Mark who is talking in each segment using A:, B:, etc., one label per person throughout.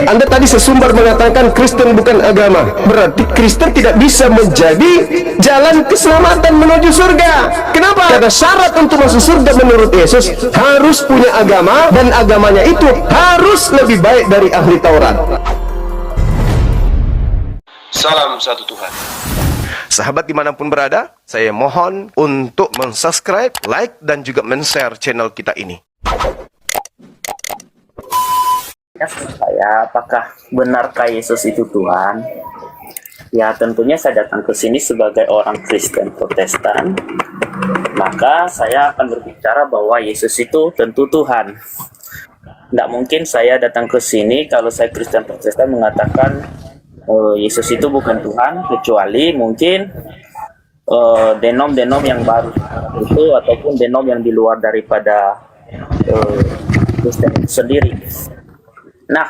A: Anda tadi sesumbar mengatakan Kristen bukan agama. Berarti Kristen tidak bisa menjadi jalan keselamatan menuju surga. Kenapa? Karena syarat untuk masuk surga menurut Yesus harus punya agama, dan agamanya itu harus lebih baik dari ahli Taurat. Salam satu Tuhan. Sahabat dimanapun berada, saya mohon untuk mensubscribe, like, dan juga men-share channel kita ini.
B: Saya, apakah benarkah Yesus itu Tuhan? Ya, tentunya saya datang ke sini sebagai orang Kristen Protestan. Maka saya akan berbicara bahwa Yesus itu tentu Tuhan. Tidak mungkin saya datang ke sini kalau saya Kristen Protestan mengatakan Yesus itu bukan Tuhan, kecuali mungkin denom-denom yang baru itu, ataupun denom yang di luar daripada Kristen itu sendiri. Nah,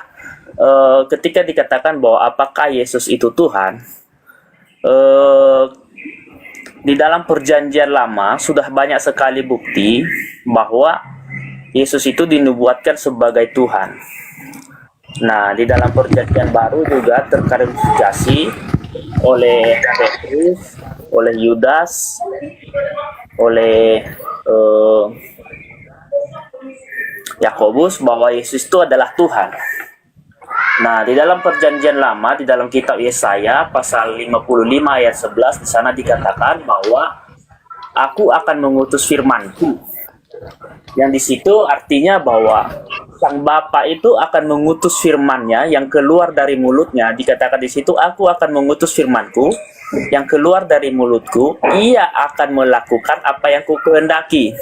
B: ketika dikatakan bahwa apakah Yesus itu Tuhan, di dalam perjanjian lama sudah banyak sekali bukti bahwa Yesus itu dinubuatkan sebagai Tuhan. Nah, di dalam perjanjian baru juga terklarifikasi oleh Petrus, oleh Yudas, oleh Yakobus bahwa Yesus itu adalah Tuhan. Nah, di dalam perjanjian lama, di dalam kitab Yesaya pasal 55 ayat 11, di sana dikatakan bahwa aku akan mengutus firmanku. Yang di situ artinya bahwa Sang Bapa itu akan mengutus firman-Nya yang keluar dari mulutnya. Dikatakan di situ, aku akan mengutus firmanku yang keluar dari mulutku, ia akan melakukan apa yang kukehendaki.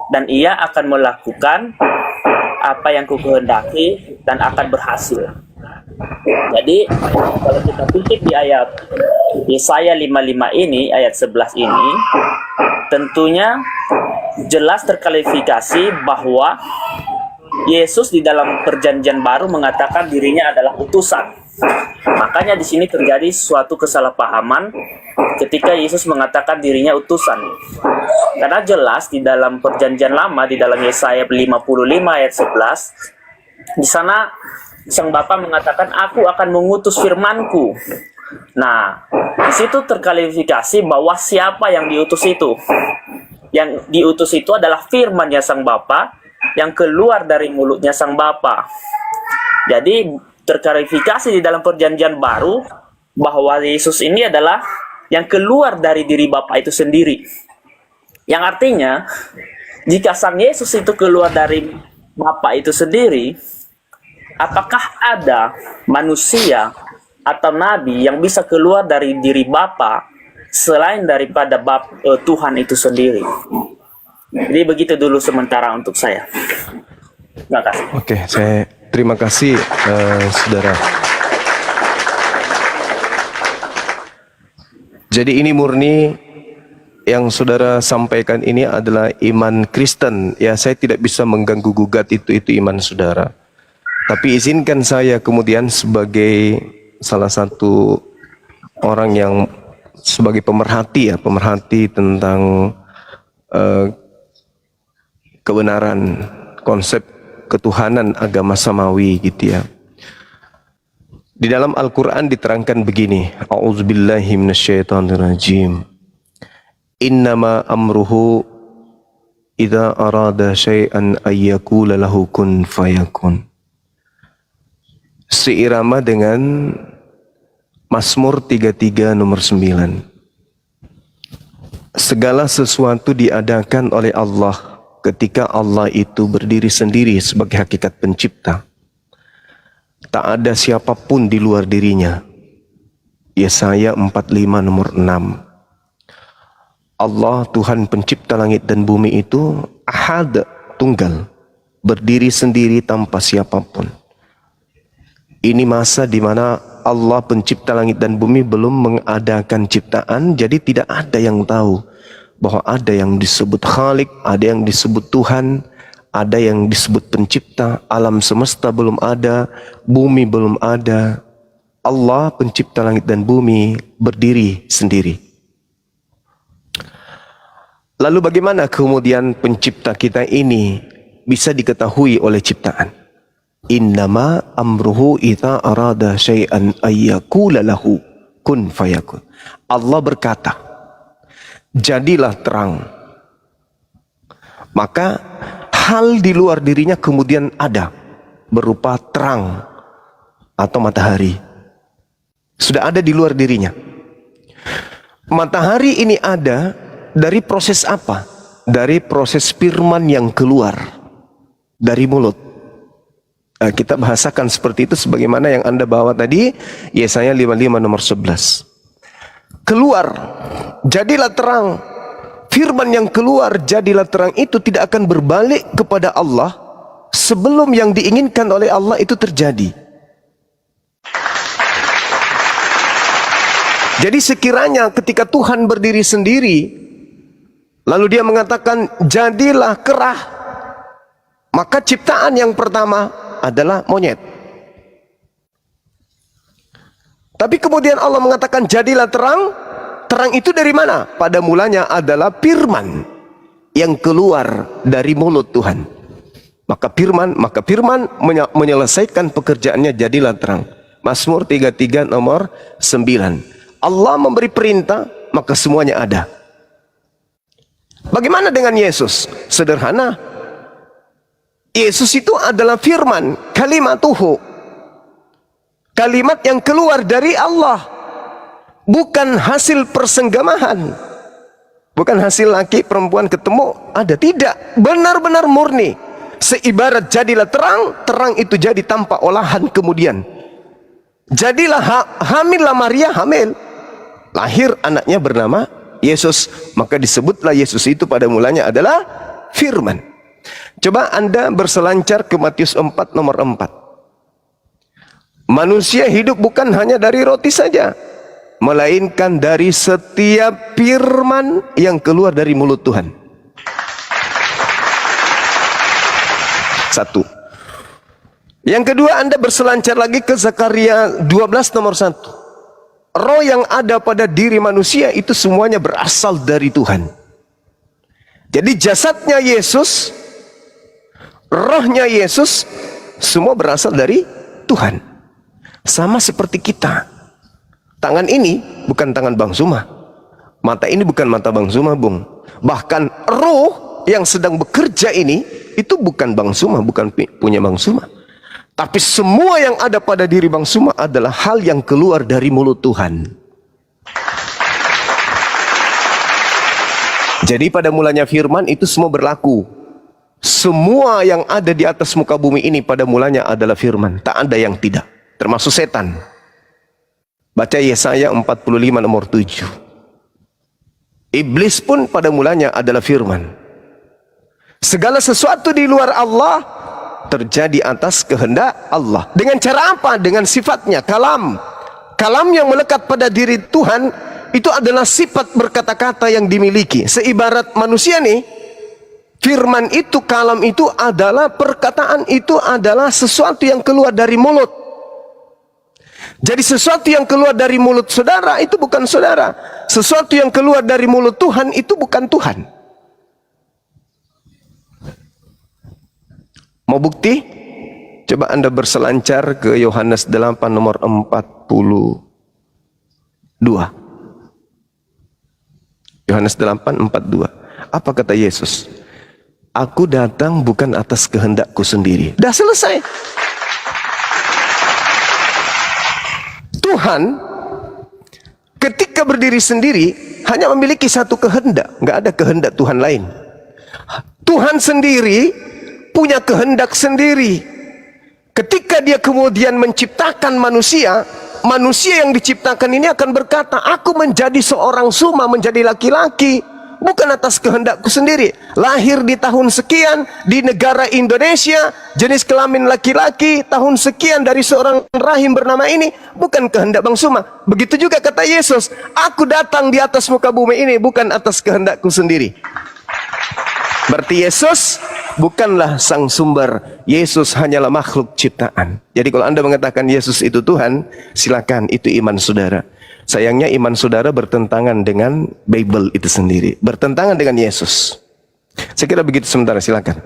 B: Dan ia akan melakukan apa yang kukehendaki dan akan berhasil. Jadi kalau kita kutip di ayat Yesaya 55 ini, ayat 11 ini, tentunya jelas terklarifikasi bahwa Yesus di dalam perjanjian baru mengatakan dirinya adalah utusan. Makanya di sini terjadi suatu kesalahpahaman ketika Yesus mengatakan dirinya utusan. Karena jelas di dalam perjanjian lama, di dalam Yesaya 55 ayat 11, di sana Sang Bapa mengatakan, aku akan mengutus firmanku. Nah, di situ terklarifikasi bahwa siapa yang diutus itu. Yang diutus itu adalah firman-Nya Sang Bapa yang keluar dari mulutnya Sang Bapa. Jadi terklarifikasi di dalam perjanjian baru bahwa Yesus ini adalah yang keluar dari diri Bapa itu sendiri. Yang artinya, jika Sang Yesus itu keluar dari Bapa itu sendiri, apakah ada manusia atau nabi yang bisa keluar dari diri Bapa selain daripada Tuhan itu sendiri? Jadi begitu dulu sementara untuk saya. Terima kasih.
A: Oke, saya terima kasih saudara. Jadi ini murni yang saudara sampaikan ini adalah iman Kristen. Ya, saya tidak bisa mengganggu gugat itu iman saudara. Tapi izinkan saya kemudian sebagai salah satu orang yang sebagai pemerhati tentang kebenaran konsep ketuhanan agama samawi gitu ya. Di dalam Al-Quran diterangkan begini, A'udzubillahi minasyaitonirrajim. Innama amruhu idza arada syai'an ayyakula lahu kun fayakun. Seirama dengan Mazmur 33 nomor 9. Segala sesuatu diadakan oleh Allah ketika Allah itu berdiri sendiri sebagai hakikat pencipta. Tak ada siapapun di luar dirinya. Yesaya 45 nomor 6. Allah Tuhan pencipta langit dan bumi itu ahad, tunggal, berdiri sendiri tanpa siapapun. Ini masa di mana Allah pencipta langit dan bumi belum mengadakan ciptaan, jadi tidak ada yang tahu bahwa ada yang disebut Khalik, ada yang disebut Tuhan, ada yang disebut pencipta. Alam semesta belum ada, bumi belum ada. Allah pencipta langit dan bumi berdiri sendiri. Lalu bagaimana kemudian pencipta kita ini bisa diketahui oleh ciptaan? Innama amruhu idza arada syai'an ayyakula lahu kun fayakun. Allah berkata, jadilah terang. Maka hal di luar dirinya kemudian ada, berupa terang atau matahari. Sudah ada di luar dirinya. Matahari ini ada dari proses apa? Dari proses firman yang keluar dari mulut. Nah, kita bahasakan seperti itu sebagaimana yang Anda bawa tadi, Yesaya 55 nomor 11. Keluar, jadilah terang. Firman yang keluar, jadilah terang itu tidak akan berbalik kepada Allah sebelum yang diinginkan oleh Allah itu terjadi. Jadi sekiranya ketika Tuhan berdiri sendiri, lalu dia mengatakan, jadilah kerah, maka ciptaan yang pertama adalah monyet. Tapi kemudian Allah mengatakan jadilah terang. Terang itu dari mana? Pada mulanya adalah firman yang keluar dari mulut Tuhan. Maka firman menyelesaikan pekerjaannya, jadilah terang. Mazmur 33 nomor 9. Allah memberi perintah, maka semuanya ada. Bagaimana dengan Yesus? Sederhana. Yesus itu adalah firman, kalimatuhu. Kalimat yang keluar dari Allah. Bukan hasil persenggamahan. Bukan hasil laki perempuan ketemu, ada. Tidak, benar-benar murni. Seibarat jadilah terang, terang itu jadi tanpa olahan kemudian. Jadilah hamillah Maria, hamil. Lahir anaknya bernama Yesus. Maka disebutlah Yesus itu pada mulanya adalah firman. Coba Anda berselancar ke Matius 4 nomor 4. Manusia hidup bukan hanya dari roti saja, melainkan dari setiap firman yang keluar dari mulut Tuhan. Satu. Yang kedua, Anda berselancar lagi ke Zakaria 12 nomor 1. Roh yang ada pada diri manusia itu semuanya berasal dari Tuhan. Jadi jasadnya Yesus, rohnya Yesus, semua berasal dari Tuhan. Sama seperti kita. Tangan ini bukan tangan Bang Suma. Mata ini bukan mata Bang Suma, Bung. Bahkan roh yang sedang bekerja ini, itu bukan Bang Suma, bukan punya Bang Suma. Tapi semua yang ada pada diri Bang Suma adalah hal yang keluar dari mulut Tuhan. Jadi pada mulanya firman itu semua berlaku. Semua yang ada di atas muka bumi ini pada mulanya adalah firman. Tak ada yang tidak. Termasuk setan. Baca Yesaya 45 nomor 7. Iblis pun pada mulanya adalah firman. Segala sesuatu di luar Allah terjadi atas kehendak Allah. Dengan cara apa? Dengan sifatnya, kalam. Kalam yang melekat pada diri Tuhan itu adalah sifat berkata-kata yang dimiliki. Seibarat manusia nih, firman itu, kalam itu adalah perkataan, itu adalah sesuatu yang keluar dari mulut. Jadi sesuatu yang keluar dari mulut saudara itu bukan saudara. Sesuatu yang keluar dari mulut Tuhan itu bukan Tuhan. Mau bukti? Coba Anda berselancar ke Yohanes 8 nomor 42. Yohanes 8:42. Apa kata Yesus? Aku datang bukan atas kehendakku sendiri. Dah selesai. Tuhan ketika berdiri sendiri hanya memiliki satu kehendak. Nggak ada kehendak Tuhan lain. Tuhan sendiri punya kehendak sendiri. Ketika dia kemudian menciptakan manusia, manusia yang diciptakan ini akan berkata, aku menjadi seorang suma, menjadi laki-laki, bukan atas kehendakku sendiri. Lahir di tahun sekian, di negara Indonesia, jenis kelamin laki-laki, tahun sekian dari seorang rahim bernama ini, bukan kehendak Bang Suma. Begitu juga kata Yesus, aku datang di atas muka bumi ini, bukan atas kehendakku sendiri. Berarti Yesus bukanlah sang sumber. Yesus hanyalah makhluk ciptaan. Jadi kalau Anda mengatakan Yesus itu Tuhan, silakan, itu iman saudara. Sayangnya iman saudara bertentangan dengan Bible itu sendiri. Bertentangan dengan Yesus. Saya kira begitu sementara, silakan.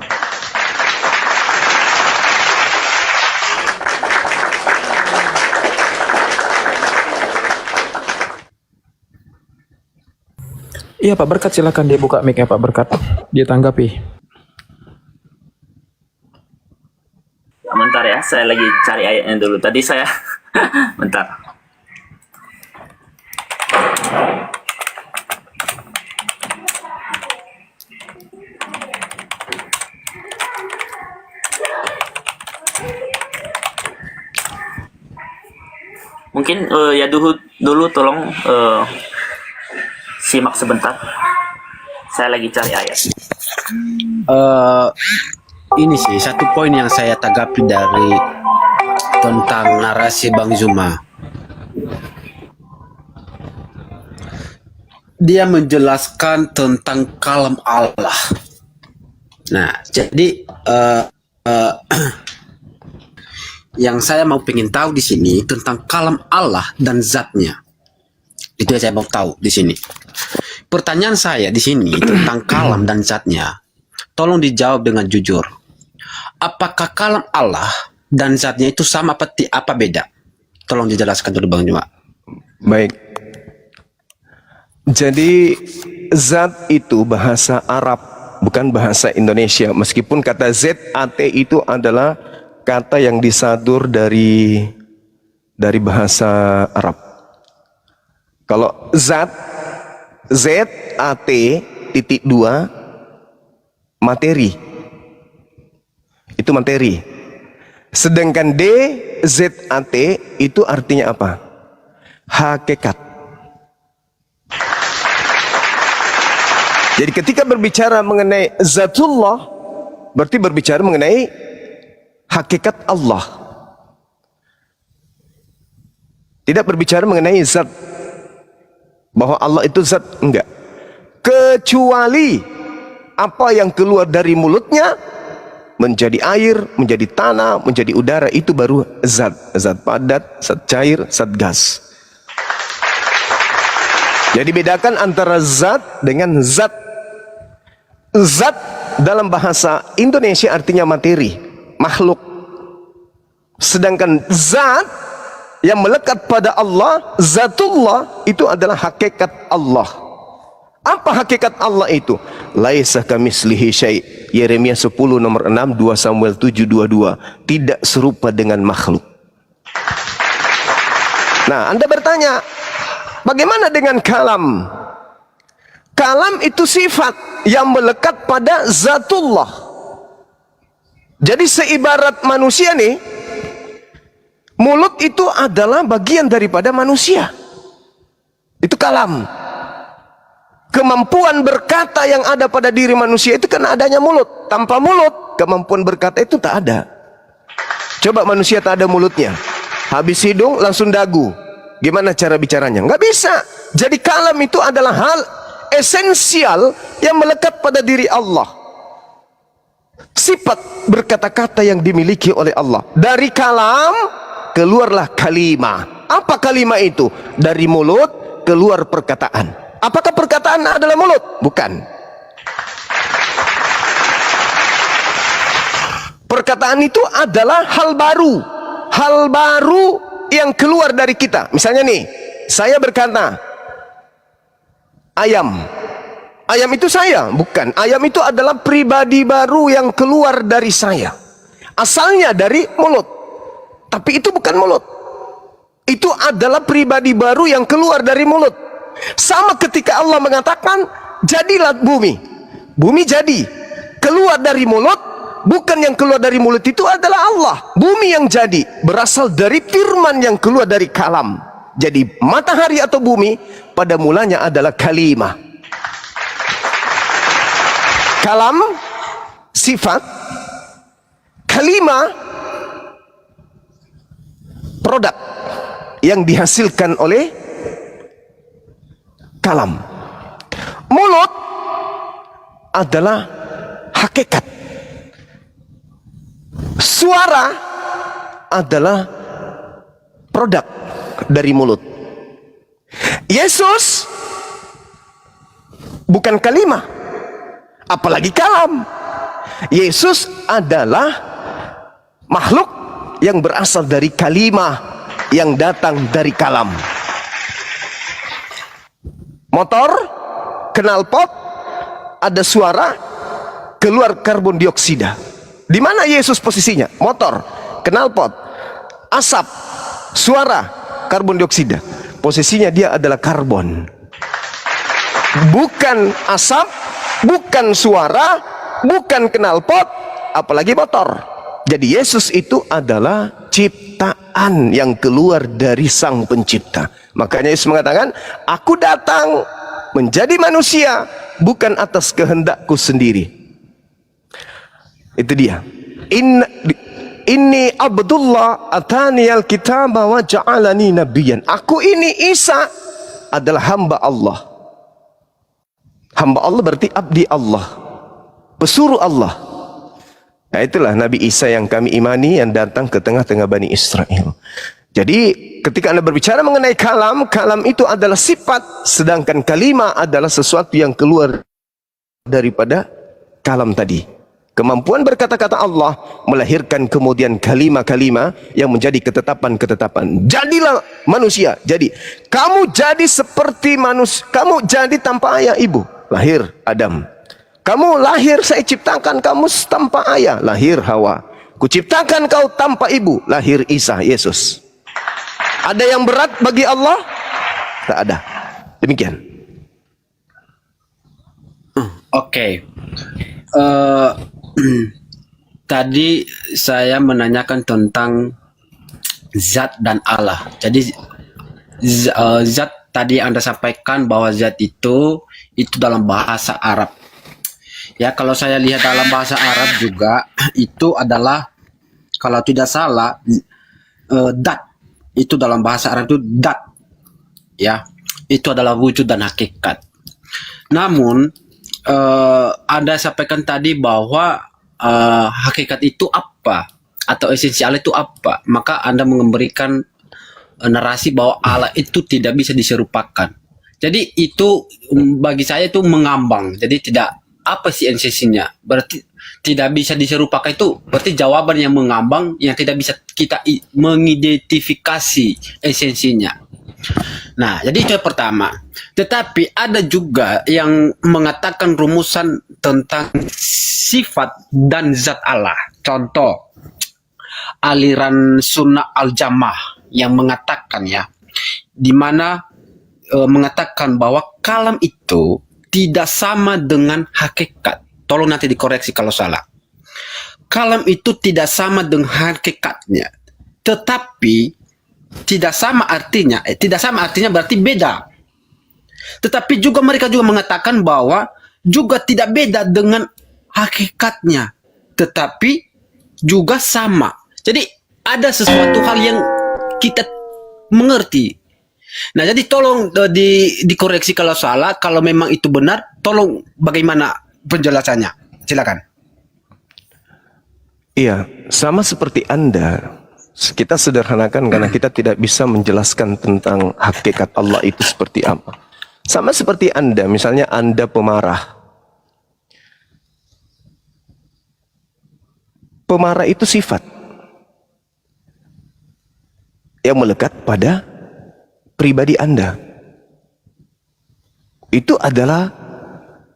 C: Iya Pak Berkat, silakan dia buka mic-nya Pak Berkat. Dia tanggapi.
B: Bentar ya, saya lagi cari ayatnya dulu. Tadi saya bentar. Mungkin ya dulu tolong simak sebentar. Saya lagi cari ayat.
D: Ini sih satu poin yang saya tanggapi dari tentang narasi Bang Zuma. Dia menjelaskan tentang kalam Allah. Nah, jadi yang saya mau pengen tahu di sini tentang kalam Allah dan zatnya. Itu yang saya mau tahu di sini. Pertanyaan saya di sini tentang kalam dan zatnya. Tolong dijawab dengan jujur. Apakah kalam Allah dan zatnya itu sama apa beda? Tolong dijelaskan dulu Bang Zuma.
A: Baik. Jadi zat itu bahasa Arab, bukan bahasa Indonesia. Meskipun kata ZAT itu adalah kata yang disadur dari bahasa Arab. Kalau zat ZAT titik 2 materi. Itu materi. Sedangkan DZAT itu artinya apa? Hakikat. Jadi ketika berbicara mengenai zatullah, berarti berbicara mengenai hakikat Allah. Tidak berbicara mengenai zat. Bahwa Allah itu zat, enggak. Kecuali apa yang keluar dari mulutnya menjadi air, menjadi tanah, menjadi udara, itu baru zat. Zat padat, zat cair, zat gas. Jadi bedakan antara zat dengan zat. Zat dalam bahasa Indonesia artinya materi, makhluk. Sedangkan zat yang melekat pada Allah, zatullah, itu adalah hakikat Allah. Apa hakikat Allah itu? Laisa kamitslihi syai'. Yeremia 10 nomor 6, 2 Samuel 7:22. Tidak serupa dengan makhluk. Nah, Anda bertanya, bagaimana dengan kalam? Kalam itu sifat yang melekat pada zatullah. Jadi seibarat manusia nih, mulut itu adalah bagian daripada manusia. Itu kalam. Kemampuan berkata yang ada pada diri manusia itu karena adanya mulut. Tanpa mulut, kemampuan berkata itu tak ada. Coba manusia tak ada mulutnya, habis hidung langsung dagu, gimana cara bicaranya? Nggak bisa. Jadi kalam itu adalah hal esensial yang melekat pada diri Allah. Sifat berkata-kata yang dimiliki oleh Allah. Dari kalam keluarlah kalimah. Apa kalimah itu? Dari mulut keluar perkataan. Apakah perkataan adalah mulut? Bukan. Perkataan itu adalah hal baru. Hal baru yang keluar dari kita. Misalnya nih, saya berkata, ayam. Ayam itu saya? Bukan. Ayam itu adalah pribadi baru yang keluar dari saya. Asalnya dari mulut. Tapi itu bukan mulut. Itu adalah pribadi baru yang keluar dari mulut. Sama ketika Allah mengatakan, jadilah bumi. Bumi jadi. Keluar dari mulut, bukan yang keluar dari mulut itu adalah Allah. Bumi yang jadi berasal dari firman yang keluar dari kalam. Jadi matahari atau bumi pada mulanya adalah kalimah. Kalam sifat, kalimah produk yang dihasilkan oleh kalam. Mulut adalah hakikat. Suara adalah produk dari mulut. Yesus bukan kalimah, apalagi kalam. Yesus adalah makhluk yang berasal dari kalimah yang datang dari kalam. Motor knalpot, ada suara, keluar karbon dioksida. Di mana Yesus posisinya? Motor, knalpot, asap, suara, karbon dioksida. Posisinya dia adalah karbon. Bukan asap, bukan suara, bukan knalpot, apalagi motor. Jadi Yesus itu adalah ciptaan yang keluar dari Sang Pencipta. Makanya Yesus mengatakan, aku datang menjadi manusia bukan atas kehendakku sendiri. Itu dia. Inni Abdullah atani al-kitaba wa ja'alani nabiyyan. Aku ini Isa adalah hamba Allah. Hamba Allah berarti abdi Allah, pesuruh Allah. Nah, itulah Nabi Isa yang kami imani, yang datang ke tengah-tengah Bani Israel. Jadi ketika Anda berbicara mengenai kalam, kalam itu adalah sifat, sedangkan kalimah adalah sesuatu yang keluar daripada kalam tadi. Kemampuan berkata-kata Allah melahirkan kemudian kalimah-kalimah yang menjadi ketetapan-ketetapan. Jadilah manusia. Jadi kamu jadi seperti manusia, kamu jadi tanpa ayah ibu, lahir Adam. Kamu lahir, saya ciptakan kamu tanpa ayah, lahir Hawa. Kuciptakan kau tanpa ibu, lahir Isa, Yesus. Ada yang berat bagi Allah? Tak ada. Demikian.
D: Oke. Tadi saya menanyakan tentang zat dan Allah. Jadi zat tadi Anda sampaikan bahwa zat itu dalam bahasa Arab. Ya, kalau saya lihat dalam bahasa Arab juga itu adalah, kalau tidak salah, dat. Itu dalam bahasa Arab itu dat. Ya, itu adalah wujud dan hakikat. Namun Anda sampaikan tadi bahwa hakikat itu apa atau esensi Allah itu apa, maka Anda memberikan narasi bahwa Allah itu tidak bisa diserupakan. Jadi itu bagi saya itu mengambang. Jadi tidak, apa sih esensinya? Berarti tidak bisa diserupakan, itu berarti jawaban yang mengambang yang tidak bisa kita mengidentifikasi esensinya. Nah, jadi itu yang pertama. Tetapi ada juga yang mengatakan rumusan tentang sifat dan zat Allah. Contoh, aliran Sunnah Al-Jamaah yang mengatakan, ya, di mana mengatakan bahwa kalam itu tidak sama dengan hakikat. Tolong nanti dikoreksi kalau salah. Kalam itu tidak sama dengan hakikatnya. Tetapi tidak sama artinya berarti beda. Tetapi juga mereka juga mengatakan bahwa juga tidak beda dengan hakikatnya, tetapi juga sama. Jadi ada sesuatu hal yang kita mengerti. Nah, jadi tolong dikoreksi kalau salah. Kalau memang itu benar, tolong bagaimana penjelasannya? Silakan.
A: Iya, sama seperti Anda. Kita sederhanakan karena kita tidak bisa menjelaskan tentang hakikat Allah itu seperti apa. Sama seperti Anda, misalnya Anda pemarah. Pemarah itu sifat yang melekat pada pribadi Anda. Itu adalah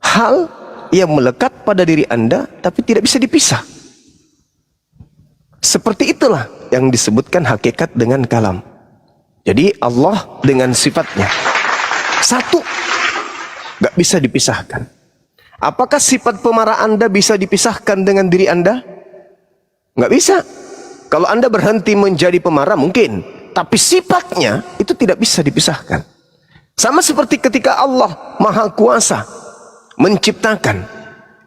A: hal yang melekat pada diri Anda tapi tidak bisa dipisah. Seperti itulah yang disebutkan hakikat dengan kalam. Jadi Allah dengan sifatnya satu, gak bisa dipisahkan. Apakah sifat pemarah Anda bisa dipisahkan dengan diri Anda? Gak bisa. Kalau Anda berhenti menjadi pemarah mungkin, tapi sifatnya itu tidak bisa dipisahkan. Sama seperti ketika Allah Maha Kuasa menciptakan,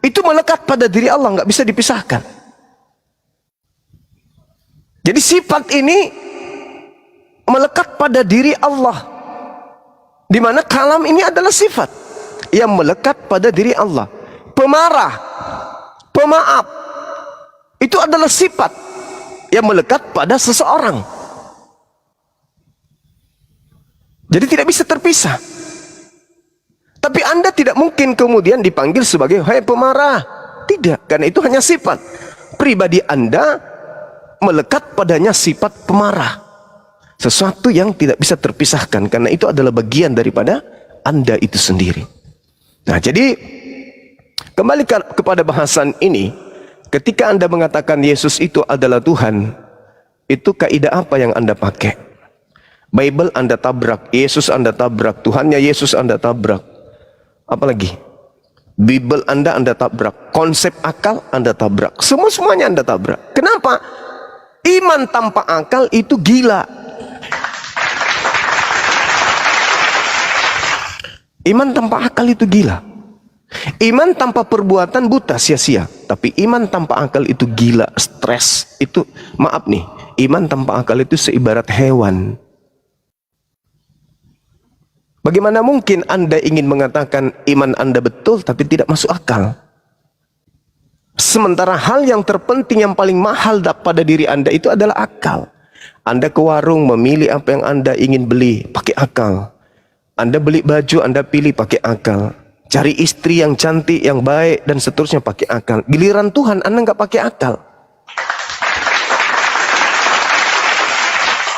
A: itu melekat pada diri Allah, gak bisa dipisahkan. Jadi sifat ini melekat pada diri Allah, di mana kalam ini adalah sifat yang melekat pada diri Allah. Pemarah, pemaaf, itu adalah sifat yang melekat pada seseorang. Jadi tidak bisa terpisah. Tapi Anda tidak mungkin kemudian dipanggil sebagai hai pemarah. Tidak, karena itu hanya sifat. Pribadi Anda melekat padanya sifat pemarah. Sesuatu yang tidak bisa terpisahkan, karena itu adalah bagian daripada Anda itu sendiri. Nah, jadi kembali kepada bahasan ini, ketika Anda mengatakan Yesus itu adalah Tuhan, itu kaidah apa yang Anda pakai? Bible Anda tabrak, Yesus Anda tabrak, Tuhannya Yesus Anda tabrak. Apalagi? Bible Anda tabrak, konsep akal Anda tabrak, semuanya Anda tabrak. Kenapa? Iman tanpa akal itu gila. Iman tanpa akal itu gila. Iman tanpa perbuatan buta, sia-sia. Tapi iman tanpa akal itu gila, stres. Itu, maaf nih, iman tanpa akal itu seibarat hewan. Bagaimana mungkin Anda ingin mengatakan iman Anda betul tapi tidak masuk akal? Sementara hal yang terpenting, yang paling mahal pada diri Anda itu adalah akal. Anda ke warung memilih apa yang Anda ingin beli, pakai akal. Anda beli baju, Anda pilih pakai akal. Cari istri yang cantik, yang baik, dan seterusnya pakai akal. Giliran Tuhan, Anda nggak pakai akal.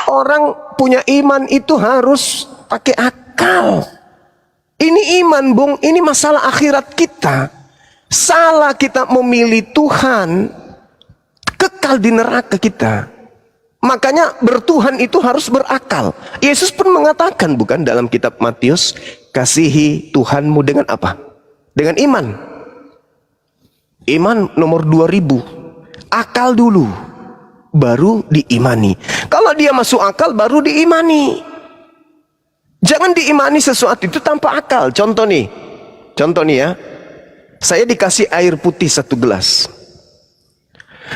A: Orang punya iman itu harus pakai akal. Ini iman, Bung. Ini masalah akhirat kita. Salah kita memilih Tuhan, kekal di neraka kita. Makanya bertuhan itu harus berakal. Yesus pun mengatakan, bukan, dalam kitab Matius, kasihi Tuhanmu dengan apa? Dengan iman. Iman nomor 2000. Akal dulu, baru diimani. Kalau dia masuk akal, baru diimani. Jangan diimani sesuatu itu tanpa akal. Contoh nih ya. Saya dikasih air putih 1 gelas.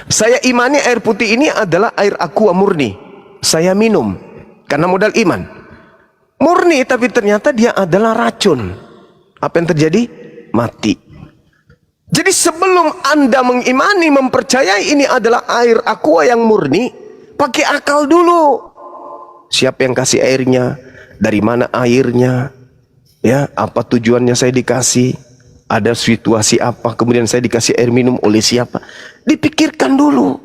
A: Saya imani air putih ini adalah air aqua murni. Saya minum karena modal iman. Murni, tapi ternyata dia adalah racun. Apa yang terjadi? Mati. Jadi sebelum Anda mengimani, mempercayai ini adalah air aqua yang murni, pakai akal dulu. Siapa yang kasih airnya? Dari mana airnya? Ya, apa tujuannya saya dikasih? Ada situasi apa? Kemudian saya dikasih air minum oleh siapa? Dipikirkan dulu.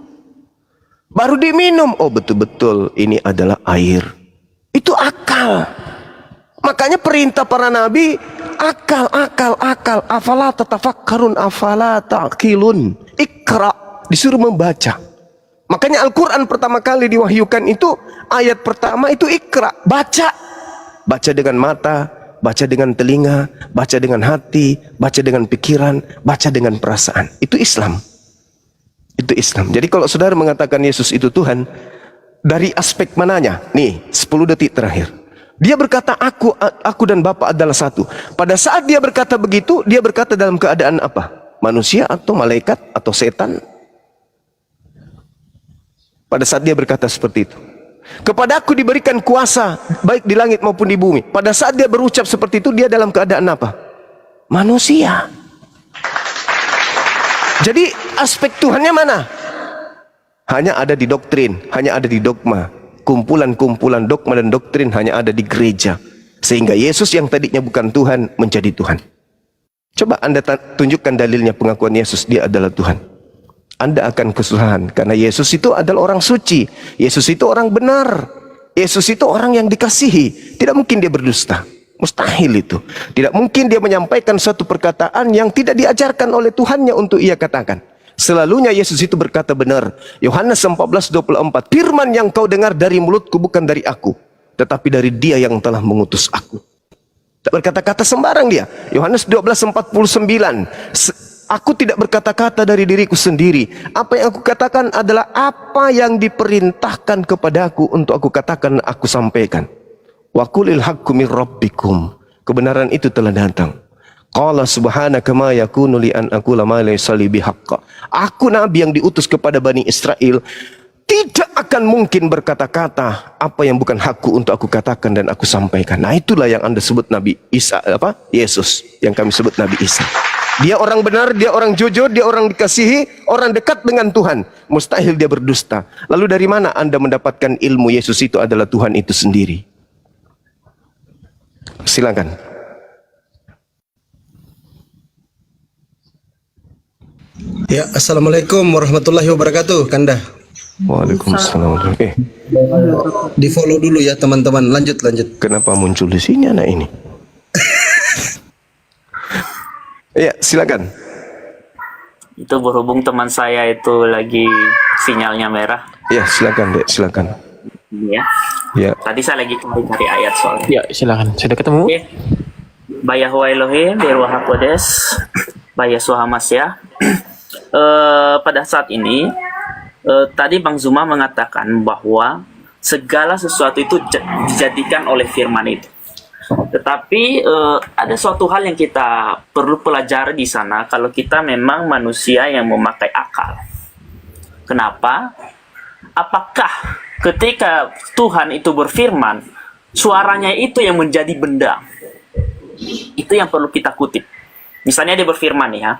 A: Baru diminum. Oh, betul-betul ini adalah air. Itu akal. Makanya perintah para nabi, akal. Afala tatafakkarun, afala ta'qilun. Iqra, disuruh membaca. Makanya Al-Quran pertama kali diwahyukan itu, ayat pertama itu Iqra, baca. Baca dengan mata, baca dengan telinga, baca dengan hati, baca dengan pikiran, baca dengan perasaan. Itu Islam. Itu Islam. Jadi kalau saudara mengatakan Yesus itu Tuhan, dari aspek mananya? Nih, 10 detik terakhir. Dia berkata, aku dan Bapa adalah satu. Pada saat dia berkata begitu, dia berkata dalam keadaan apa? Manusia atau malaikat atau setan? Pada saat dia berkata seperti itu. Kepada aku diberikan kuasa, baik di langit maupun di bumi. Pada saat dia berucap seperti itu, dia dalam keadaan apa? Manusia. Jadi aspek Tuhannya mana? Hanya ada di doktrin, hanya ada di dogma. Kumpulan-kumpulan dogma dan doktrin hanya ada di gereja. Sehingga Yesus yang tadinya bukan Tuhan, menjadi Tuhan. Coba Anda tunjukkan dalilnya pengakuan Yesus, dia adalah Tuhan. Anda akan kesusahan, karena Yesus itu adalah orang suci. Yesus itu orang benar. Yesus itu orang yang dikasihi. Tidak mungkin dia berdusta. Mustahil itu. Tidak mungkin dia menyampaikan suatu perkataan yang tidak diajarkan oleh Tuhannya untuk ia katakan. Selalunya Yesus itu berkata benar. Yohanes 14:24, firman yang kau dengar dari mulutku bukan dari aku, tetapi dari dia yang telah mengutus aku. Tak berkata-kata sembarang dia. Yohanes 12:49, aku tidak berkata-kata dari diriku sendiri. Apa yang aku katakan adalah apa yang diperintahkan kepadaku untuk aku katakan, aku sampaikan. Wa qulil haqqu mir rabbikum. Kebenaran itu telah datang. Qala subhanaka ma yakunu li an aqula ma laysa li bihaqq. Aku nabi yang diutus kepada Bani Israel, tidak akan mungkin berkata-kata apa yang bukan hakku untuk aku katakan dan aku sampaikan. Nah, itulah yang Anda sebut Nabi Isa, Yesus, yang kami sebut Nabi Isa. Dia orang benar, dia orang jujur, dia orang dikasihi, orang dekat dengan Tuhan. Mustahil dia berdusta. Lalu dari mana Anda mendapatkan ilmu Yesus itu adalah Tuhan itu sendiri? Silakan.
E: Ya, assalamualaikum warahmatullahi wabarakatuh, Kanda.
A: Waalaikumsalam.
E: Di follow dulu ya teman-teman. Lanjut.
A: Kenapa muncul di sini anak ini? Iya, silakan.
B: Itu berhubung teman saya itu lagi sinyalnya merah.
A: Iya, silakan, Dek, silakan.
B: Ya.
A: Ya.
B: Tadi saya lagi cari ayat soalnya.
C: Ya, silakan. Sudah ketemu?
B: Oke. Bayahwa Elohim, Berwaha Kodes, Bayaswa Hamasya. Pada saat ini, tadi Bang Zuma mengatakan bahwa segala sesuatu itu dijadikan oleh firman itu. Tetapi ada suatu hal yang kita perlu pelajari di sana kalau kita memang manusia yang memakai akal. Kenapa? Apakah ketika Tuhan itu berfirman, suaranya itu yang menjadi benda? Itu yang perlu kita kutip. Misalnya dia berfirman nih ya.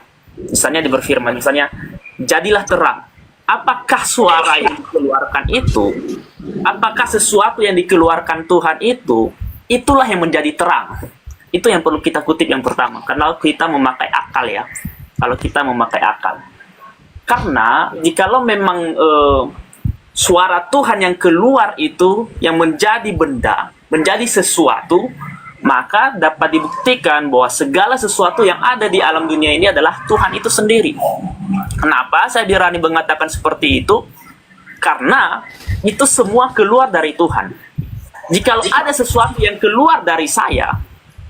B: Misalnya jadilah terang. Apakah suara yang dikeluarkan itu? Apakah sesuatu yang dikeluarkan Tuhan itu? Itulah yang menjadi terang. Itu yang perlu kita kutip yang pertama. Karena kita memakai akal ya. Kalau kita memakai akal. Karena jikalau memang suara Tuhan yang keluar itu yang menjadi benda, menjadi sesuatu, maka dapat dibuktikan bahwa segala sesuatu yang ada di alam dunia ini adalah Tuhan itu sendiri. Kenapa saya berani mengatakan seperti itu? Karena itu semua keluar dari Tuhan. Jikalau ada sesuatu yang keluar dari saya,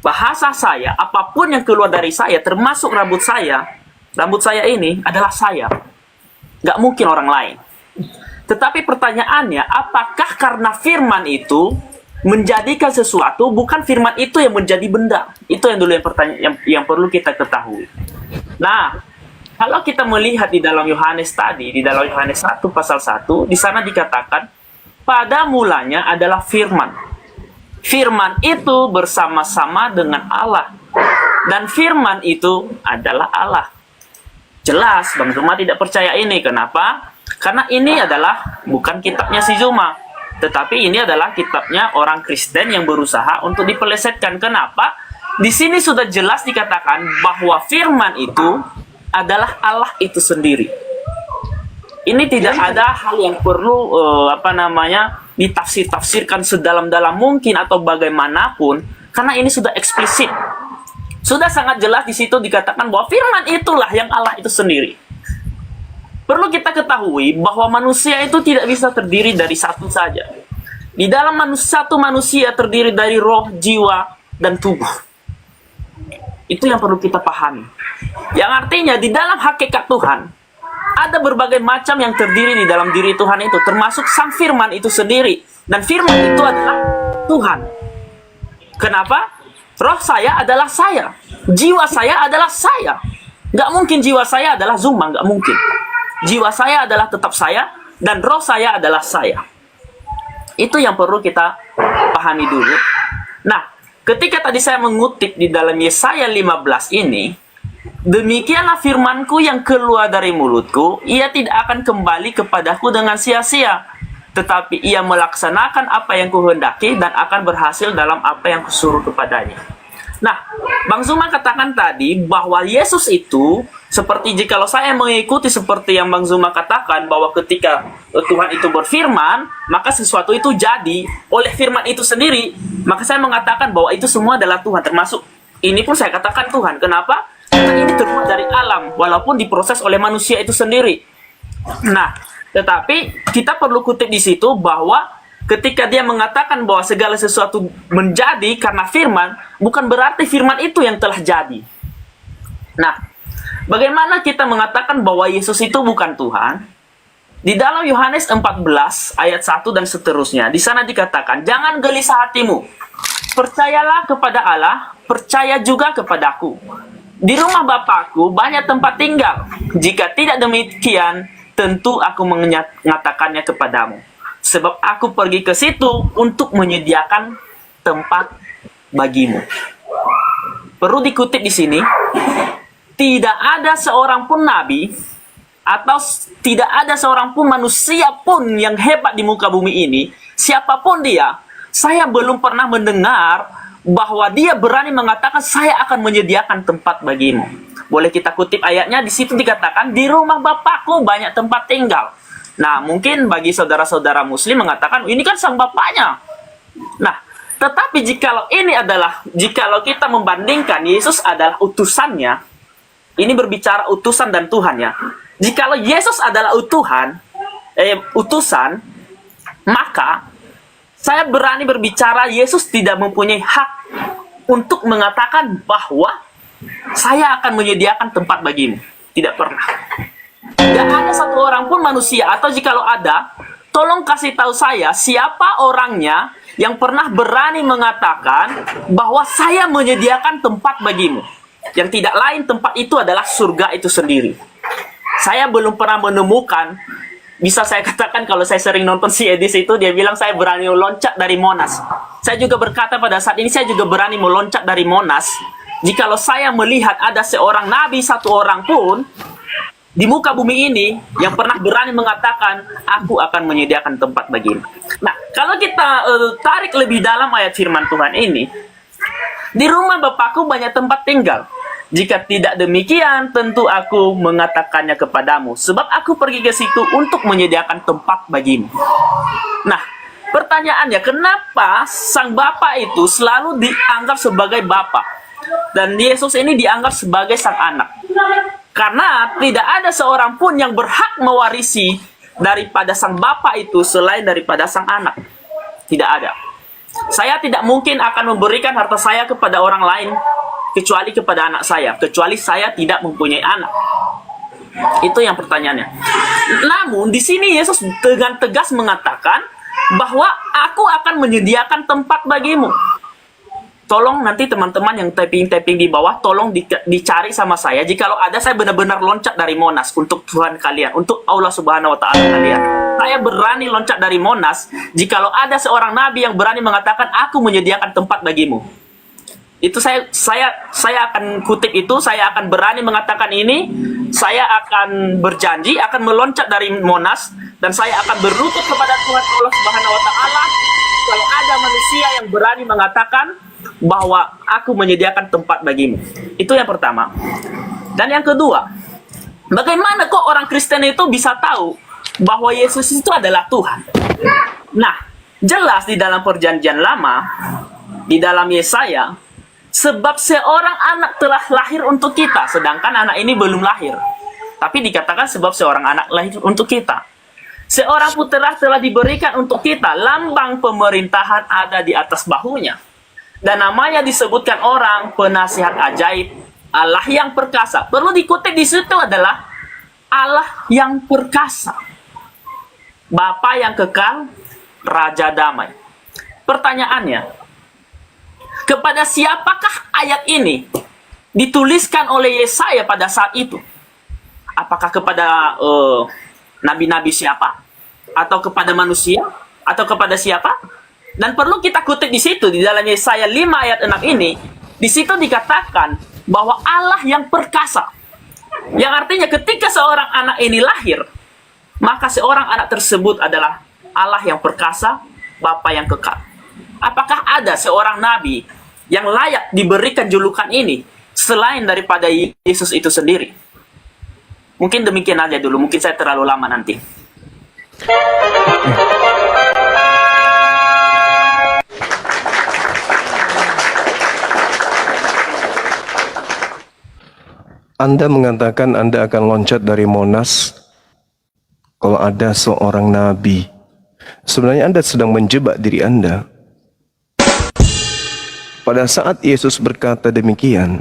B: bahasa saya, apapun yang keluar dari saya, termasuk rambut saya ini adalah saya. Nggak mungkin orang lain. Tetapi pertanyaannya, apakah karena firman itu menjadikan sesuatu, bukan firman itu yang menjadi benda? Itu yang dulu yang perlu kita ketahui. Nah, kalau kita melihat di dalam Yohanes tadi, di dalam Yohanes 1 pasal 1, di sana dikatakan, pada mulanya adalah firman. Firman itu bersama-sama dengan Allah. Dan firman itu adalah Allah. Jelas, Bang Zuma tidak percaya ini. Kenapa? Karena ini adalah bukan kitabnya si Zuma. Tetapi ini adalah kitabnya orang Kristen yang berusaha untuk dipelesetkan. Kenapa? Di sini sudah jelas dikatakan bahwa firman itu adalah Allah itu sendiri. Ini tidak ada hal yang perlu ditafsir-tafsirkan sedalam-dalam mungkin atau bagaimanapun, karena ini sudah eksplisit. Sudah sangat jelas di situ dikatakan bahwa firman itulah yang Allah itu sendiri. Perlu kita ketahui bahwa manusia itu tidak bisa terdiri dari satu saja. Di dalam satu manusia terdiri dari roh, jiwa, dan tubuh. Itu yang perlu kita pahami. Yang artinya di dalam hakikat Tuhan, ada berbagai macam yang terdiri di dalam diri Tuhan itu, termasuk sang firman itu sendiri. Dan firman itu adalah Tuhan. Kenapa? Roh saya adalah saya. Jiwa saya adalah saya. Nggak mungkin jiwa saya adalah Zuma, nggak mungkin. Jiwa saya adalah tetap saya, dan roh saya adalah saya. Itu yang perlu kita pahami dulu. Nah, ketika tadi saya mengutip di dalam Yesaya 15 ini, demikianlah firmanku yang keluar dari mulutku, ia tidak akan kembali kepadaku dengan sia-sia, tetapi ia melaksanakan apa yang kuhendaki dan akan berhasil dalam apa yang kusuruh kepadanya. Nah, Bang Zuma katakan tadi bahwa Yesus itu, seperti jikalau saya mengikuti seperti yang Bang Zuma katakan, bahwa ketika Tuhan itu berfirman, maka sesuatu itu jadi oleh firman itu sendiri. Maka saya mengatakan bahwa itu semua adalah Tuhan, termasuk ini pun saya katakan Tuhan. Kenapa? Karena ini terbuat dari alam, walaupun diproses oleh manusia itu sendiri. Nah, tetapi kita perlu kutip di situ bahwa ketika dia mengatakan bahwa segala sesuatu menjadi karena firman, bukan berarti firman itu yang telah jadi. Nah, bagaimana kita mengatakan bahwa Yesus itu bukan Tuhan? Di dalam Yohanes 14 ayat 1 dan seterusnya, di sana dikatakan, jangan gelisah hatimu. Percayalah kepada Allah, percaya juga kepadaku. Di rumah Bapakku banyak tempat tinggal. Jika tidak demikian, tentu aku mengatakannya kepadamu. Sebab aku pergi ke situ untuk menyediakan tempat bagimu. Perlu dikutip di sini, tidak ada seorang pun nabi atau tidak ada seorang pun manusia pun yang hebat di muka bumi ini, siapapun dia, saya belum pernah mendengar bahwa dia berani mengatakan saya akan menyediakan tempat bagimu. Boleh kita kutip ayatnya, di situ dikatakan di rumah Bapakku banyak tempat tinggal. Nah, mungkin bagi saudara-saudara muslim mengatakan ini kan sang bapaknya. Nah, tetapi jikalau kita membandingkan Yesus adalah utusannya, ini berbicara utusan dan Tuhan ya. Jikalau Yesus adalah utusan, maka saya berani berbicara Yesus tidak mempunyai hak untuk mengatakan bahwa saya akan menyediakan tempat bagimu. Tidak pernah. Tidak ada satu orang pun manusia, atau jikalau ada, tolong kasih tahu saya siapa orangnya yang pernah berani mengatakan bahwa saya menyediakan tempat bagimu. Yang tidak lain tempat itu adalah surga itu sendiri. Saya belum pernah menemukan. Bisa saya katakan kalau saya sering nonton si Edis itu, dia bilang saya berani meloncat dari Monas. Saya juga berkata pada saat ini, saya juga berani meloncat dari Monas. Jikalau saya melihat ada seorang nabi, satu orang pun di muka bumi ini yang pernah berani mengatakan, aku akan menyediakan tempat bagimu. Nah, kalau kita tarik lebih dalam ayat firman Tuhan ini, di rumah Bapakku banyak tempat tinggal. Jika tidak demikian, tentu aku mengatakannya kepadamu. Sebab aku pergi ke situ untuk menyediakan tempat bagimu. Nah, pertanyaannya, kenapa sang Bapa itu selalu dianggap sebagai Bapa? Dan Yesus ini dianggap sebagai sang anak. Karena tidak ada seorang pun yang berhak mewarisi daripada sang Bapa itu selain daripada sang anak. Tidak ada. Saya tidak mungkin akan memberikan harta saya kepada orang lain kecuali kepada anak saya, kecuali saya tidak mempunyai anak. Itu yang pertanyaannya. Namun di sini Yesus dengan tegas mengatakan bahwa aku akan menyediakan tempat bagimu. Tolong nanti teman-teman yang typing di bawah, tolong dicari sama saya. Jikalau ada, saya benar-benar loncat dari Monas untuk Tuhan kalian, untuk Allah Subhanahu Wa Taala kalian. Saya berani loncat dari Monas jikalau ada seorang nabi yang berani mengatakan aku menyediakan tempat bagimu. Itu saya akan kutip itu, saya akan berani mengatakan ini, saya akan berjanji akan meloncat dari Monas dan saya akan berlutut kepada Tuhan Allah Subhanahu Wa Taala kalau ada manusia yang berani mengatakan bahwa aku menyediakan tempat bagimu. Itu yang pertama. Dan yang kedua, bagaimana kok orang Kristen itu bisa tahu bahwa Yesus itu adalah Tuhan? Nah, jelas di dalam Perjanjian Lama, di dalam Yesaya, sebab seorang anak telah lahir untuk kita, sedangkan anak ini belum lahir. Tapi dikatakan sebab seorang anak lahir untuk kita. Seorang putera telah diberikan untuk kita, lambang pemerintahan ada di atas bahunya. Dan namanya disebutkan orang penasihat ajaib, Allah yang perkasa. Perlu dikutip di situ adalah Allah yang perkasa, Bapa yang kekal, Raja damai. Pertanyaannya, kepada siapakah ayat ini dituliskan oleh Yesaya pada saat itu? Apakah kepada nabi-nabi siapa? Atau kepada manusia? Atau kepada siapa? Dan perlu kita kutip di situ, di dalam Yesaya 5 ayat 6 ini, di situ dikatakan bahwa Allah yang perkasa. Yang artinya ketika seorang anak ini lahir, maka seorang anak tersebut adalah Allah yang perkasa, Bapa yang kekal. Apakah ada seorang nabi yang layak diberikan julukan ini selain daripada Yesus itu sendiri? Mungkin demikian aja dulu, mungkin saya terlalu lama nanti.
A: Anda mengatakan Anda akan loncat dari Monas kalau ada seorang nabi. Sebenarnya Anda sedang menjebak diri Anda. Pada saat Yesus berkata demikian,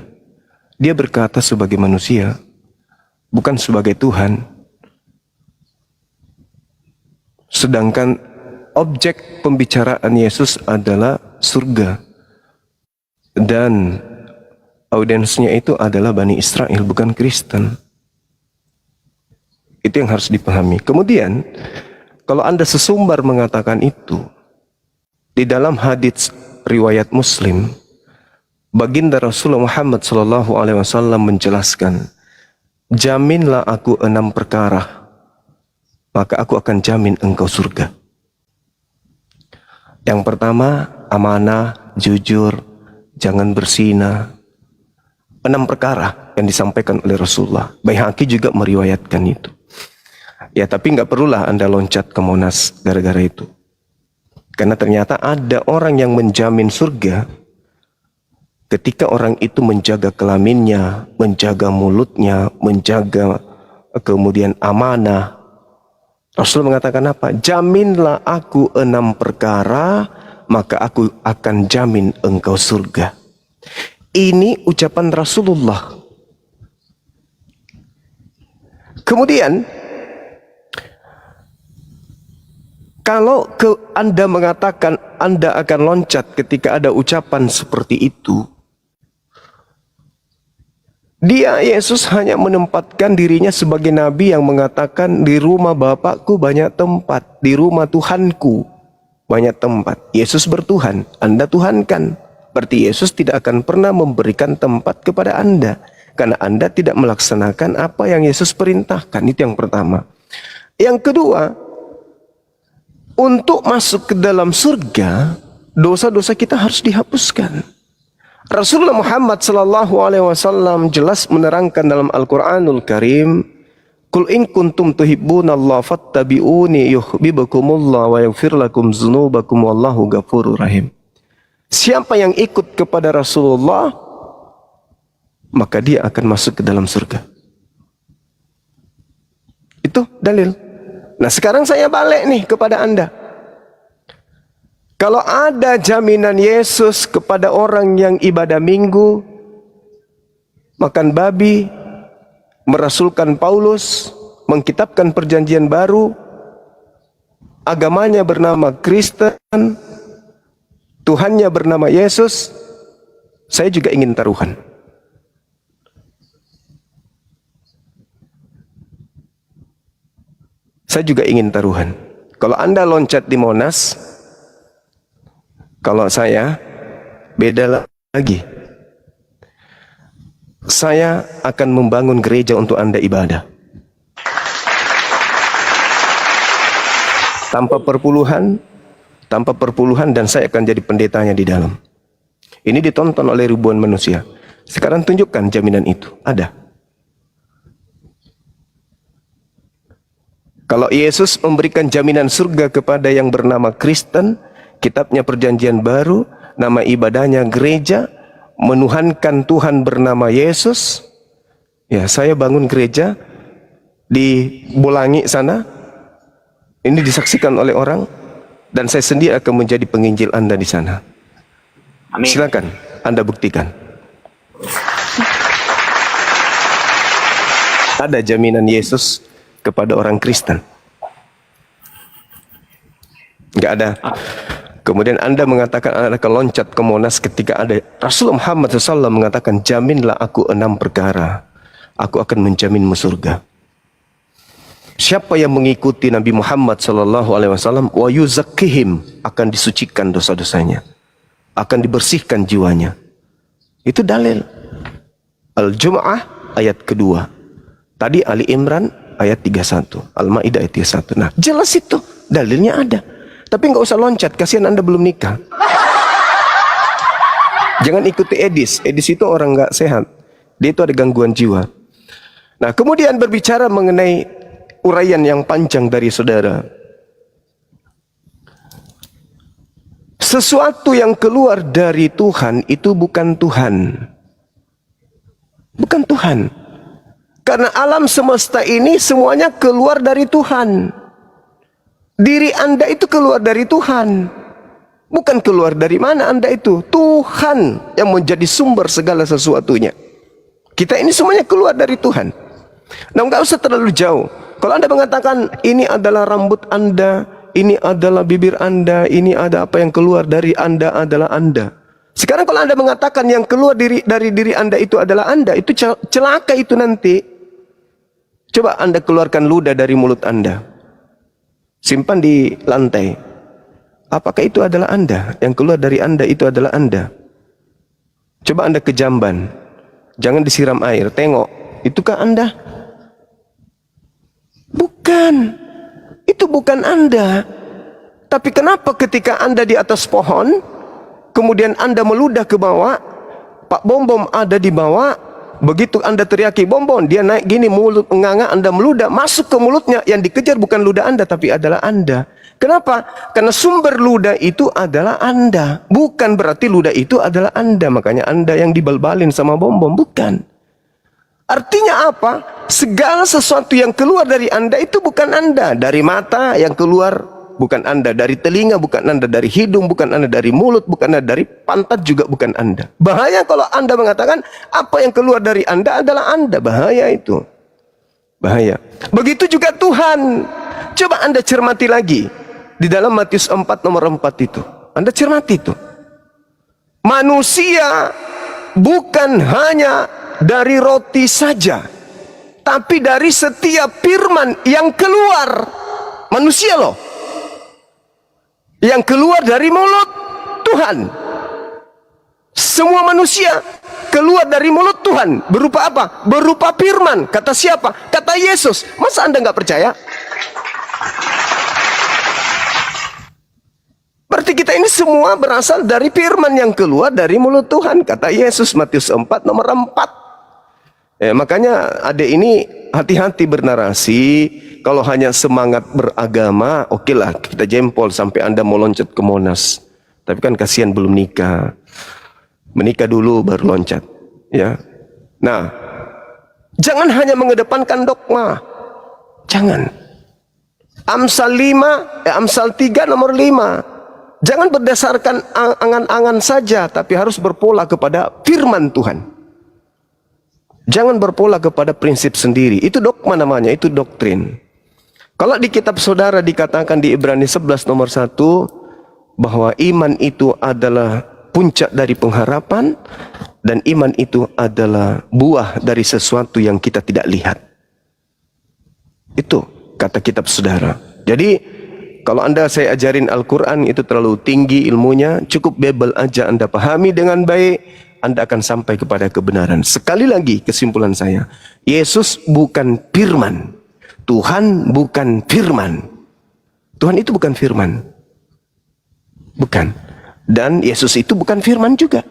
A: dia berkata sebagai manusia, bukan sebagai Tuhan. Sedangkan objek pembicaraan Yesus adalah surga. Dan audiensnya itu adalah Bani Israel, bukan Kristen. Itu yang harus dipahami. Kemudian, kalau Anda sesumbar mengatakan itu, di dalam hadits riwayat Muslim, baginda Rasulullah Muhammad SAW menjelaskan, jaminlah aku 6 perkara, maka aku akan jamin engkau surga. Yang pertama, amanah, jujur, jangan berzina. 6 perkara yang disampaikan oleh Rasulullah. Baihaqi juga meriwayatkan itu. Ya, tapi nggak perlulah Anda loncat ke Monas gara-gara itu. Karena ternyata ada orang yang menjamin surga ketika orang itu menjaga kelaminnya, menjaga mulutnya, menjaga kemudian amanah. Rasul mengatakan apa? Jaminlah aku 6 perkara, maka aku akan jamin engkau surga. Ini ucapan Rasulullah. Kemudian, kalau Anda mengatakan Anda akan loncat ketika ada ucapan seperti itu, Yesus hanya menempatkan dirinya sebagai nabi yang mengatakan di rumah Bapakku banyak tempat, di rumah Tuhanku banyak tempat. Yesus bertuhan, Anda tuhankan. Berarti Yesus tidak akan pernah memberikan tempat kepada Anda, karena Anda tidak melaksanakan apa yang Yesus perintahkan. Itu yang pertama. Yang kedua, untuk masuk ke dalam surga, dosa-dosa kita harus dihapuskan. Rasulullah Muhammad SAW jelas menerangkan dalam Al-Quranul Karim, Qul in kuntum tuhibbunallaha fattabi'uni yuhibbukumullah wa yaghfir lakum dzunubakum wallahu ghafurur rahim. Siapa yang ikut kepada Rasulullah, maka dia akan masuk ke dalam surga. Itu dalil. Nah, sekarang saya balik nih kepada Anda. Kalau ada jaminan Yesus kepada orang yang ibadah minggu, makan babi, merasulkan Paulus, mengkitabkan perjanjian baru, agamanya bernama Kristen, Tuhannya bernama Yesus, saya juga ingin taruhan. Saya juga ingin taruhan. Kalau Anda loncat di Monas, kalau saya beda lagi. Saya akan membangun gereja untuk Anda ibadah. Tanpa perpuluhan dan saya akan jadi pendetanya di dalam. Ini ditonton oleh ribuan manusia. Sekarang tunjukkan jaminan itu. Ada. Kalau Yesus memberikan jaminan surga kepada yang bernama Kristen, kitabnya perjanjian baru, nama ibadahnya gereja, menuhankan Tuhan bernama Yesus, ya saya bangun gereja di Bolangi sana, ini disaksikan oleh orang, dan saya sendiri akan menjadi penginjil Anda di sana.
B: Amin.
A: Silakan Anda buktikan. Ada jaminan Yesus kepada orang Kristen? Enggak ada. Kemudian Anda mengatakan Anda akan loncat ke Monas ketika ada Rasulullah Muhammad SAW mengatakan, jaminlah aku 6 perkara, aku akan menjaminmu surga. Siapa yang mengikuti Nabi Muhammad SAW, wa yuzakkihim, akan disucikan dosa-dosanya, akan dibersihkan jiwanya. Itu dalil. Al-Jum'ah ayat kedua. Tadi Ali Imran ayat 31, Al-Maidah ayat 31. Nah, jelas itu, dalilnya ada. Tapi nggak usah loncat, kasihan Anda belum nikah. Jangan ikuti Edis. Edis itu orang nggak sehat. Dia itu ada gangguan jiwa. Nah, kemudian berbicara mengenai uraian yang panjang dari saudara. Sesuatu yang keluar dari Tuhan itu bukan Tuhan. Bukan Tuhan. Karena alam semesta ini semuanya keluar dari Tuhan. Diri Anda itu keluar dari Tuhan. Bukan keluar dari mana Anda itu. Tuhan yang menjadi sumber segala sesuatunya. Kita ini semuanya keluar dari Tuhan. Nah, nggak usah terlalu jauh. Kalau Anda mengatakan ini adalah rambut Anda, ini adalah bibir Anda, ini ada apa yang keluar dari Anda adalah Anda. Sekarang kalau Anda mengatakan yang keluar dari diri Anda itu adalah Anda, itu celaka itu nanti. Coba Anda keluarkan ludah dari mulut Anda. Simpan di lantai. Apakah itu adalah Anda? Yang keluar dari Anda itu adalah Anda. Coba Anda ke jamban. Jangan disiram air. Tengok. Itukah Anda? Bukan. Itu bukan Anda. Tapi kenapa ketika Anda di atas pohon, kemudian Anda meludah ke bawah, Pak Bom Bom ada di bawah, Begitu Anda teriaki bonbon, dia naik gini, mulut menganga, Anda meludah, masuk ke mulutnya. Yang dikejar bukan ludah Anda, tapi adalah Anda. Kenapa? Karena sumber ludah itu adalah Anda. Bukan berarti ludah itu adalah Anda. Makanya Anda yang dibal-balin sama bonbon. Bukan. Artinya apa? Segala sesuatu yang keluar dari Anda itu bukan Anda. Dari mata yang keluar bukan Anda, dari telinga bukan Anda, dari hidung bukan Anda, dari mulut bukan Anda, dari pantat juga bukan Anda. Bahaya kalau Anda mengatakan apa yang keluar dari Anda adalah Anda. Bahaya itu. Bahaya. Begitu juga Tuhan. Coba Anda cermati lagi. Di dalam Matius 4 nomor 4 itu. Anda cermati itu. Manusia bukan hanya dari roti saja, tapi dari setiap firman yang keluar. Manusia loh. Yang keluar dari mulut Tuhan. Semua manusia keluar dari mulut Tuhan. Berupa apa? Berupa firman. Kata siapa? Kata Yesus. Masa Anda nggak percaya? Berarti kita ini semua berasal dari firman yang keluar dari mulut Tuhan. Kata Yesus, Matius 4 nomor 4. Makanya adik ini hati-hati bernarasi. Kalau hanya semangat beragama, oke lah kita jempol sampai Anda mau loncat ke Monas. Tapi kan kasihan belum nikah. Menikah dulu baru loncat. Ya. Nah, jangan hanya mengedepankan dogma. Jangan. Amsal 3 nomor 5. Jangan berdasarkan angan-angan saja, tapi harus berpola kepada firman Tuhan. Jangan berpola kepada prinsip sendiri. Itu dogma namanya, itu doktrin. Kalau di kitab saudara dikatakan di Ibrani 11 nomor 1 bahwa iman itu adalah puncak dari pengharapan dan iman itu adalah buah dari sesuatu yang kita tidak lihat. Itu kata kitab saudara. Jadi kalau saya ajarin Al-Quran itu terlalu tinggi ilmunya, cukup Bible aja Anda pahami dengan baik, Anda akan sampai kepada kebenaran. Sekali lagi kesimpulan saya, Yesus bukan firman. Tuhan bukan firman. Tuhan itu bukan firman. Bukan. Dan Yesus itu bukan firman juga.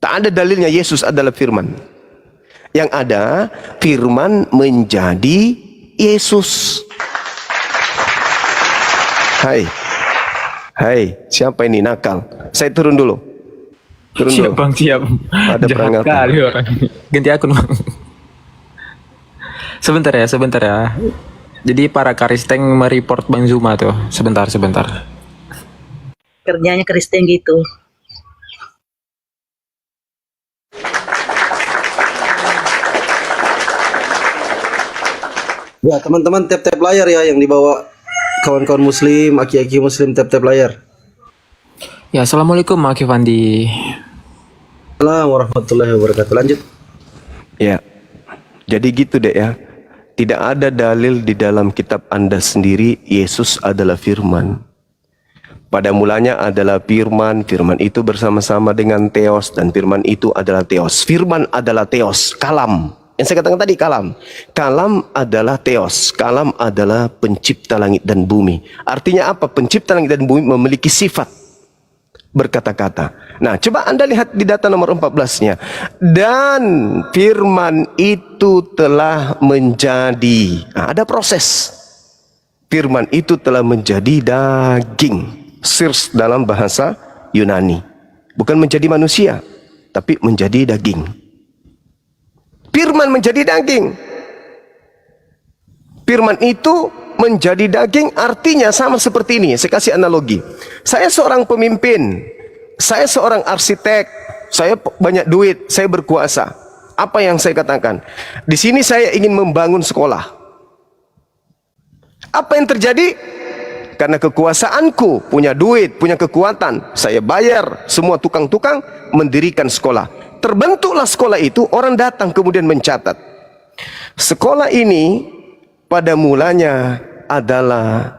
A: Tak ada dalilnya Yesus adalah firman. Yang ada, firman menjadi Yesus. Hai, siapa ini nakal? Saya turun dulu.
C: Siap bang, siap.
A: Ada
C: Jahat
A: perangkap.
C: kali orang. Ganti akun bang. Sebentar ya. Jadi para Karisteng mereport Bang Zuma tuh. Sebentar.
F: Kerjanya Kristen gitu.
E: Ya teman-teman tap-tap layar ya yang dibawa kawan-kawan muslim, aki-aki muslim tap-tap layar.
C: Ya, assalamualaikum Maki Fandi.
E: Assalamualaikum warahmatullahi wabarakatuh. Lanjut.
A: Ya. Jadi gitu deh ya. Tidak ada dalil di dalam kitab Anda sendiri Yesus adalah firman. Pada mulanya adalah firman, firman itu bersama-sama dengan theos dan firman itu adalah theos. Firman adalah theos, kalam. Yang saya katakan tadi kalam. Kalam adalah theos, kalam adalah pencipta langit dan bumi. Artinya apa? Pencipta langit dan bumi memiliki sifat berkata-kata. Nah, coba Anda lihat di data nomor 14-nya. Dan firman itu telah menjadi. Nah, ada proses. Firman itu telah menjadi daging. Sirs dalam bahasa Yunani. Bukan menjadi manusia, tapi menjadi daging. Firman menjadi daging. Firman itu menjadi daging artinya sama seperti ini. Saya kasih analogi. Saya seorang pemimpin. Saya seorang arsitek. Saya banyak duit. Saya berkuasa. Apa yang saya katakan? Di sini saya ingin membangun sekolah. Apa yang terjadi? Karena kekuasaanku, punya duit, punya kekuatan. Saya bayar semua tukang-tukang mendirikan sekolah. Terbentuklah sekolah itu, orang datang kemudian mencatat. Sekolah ini pada mulanya adalah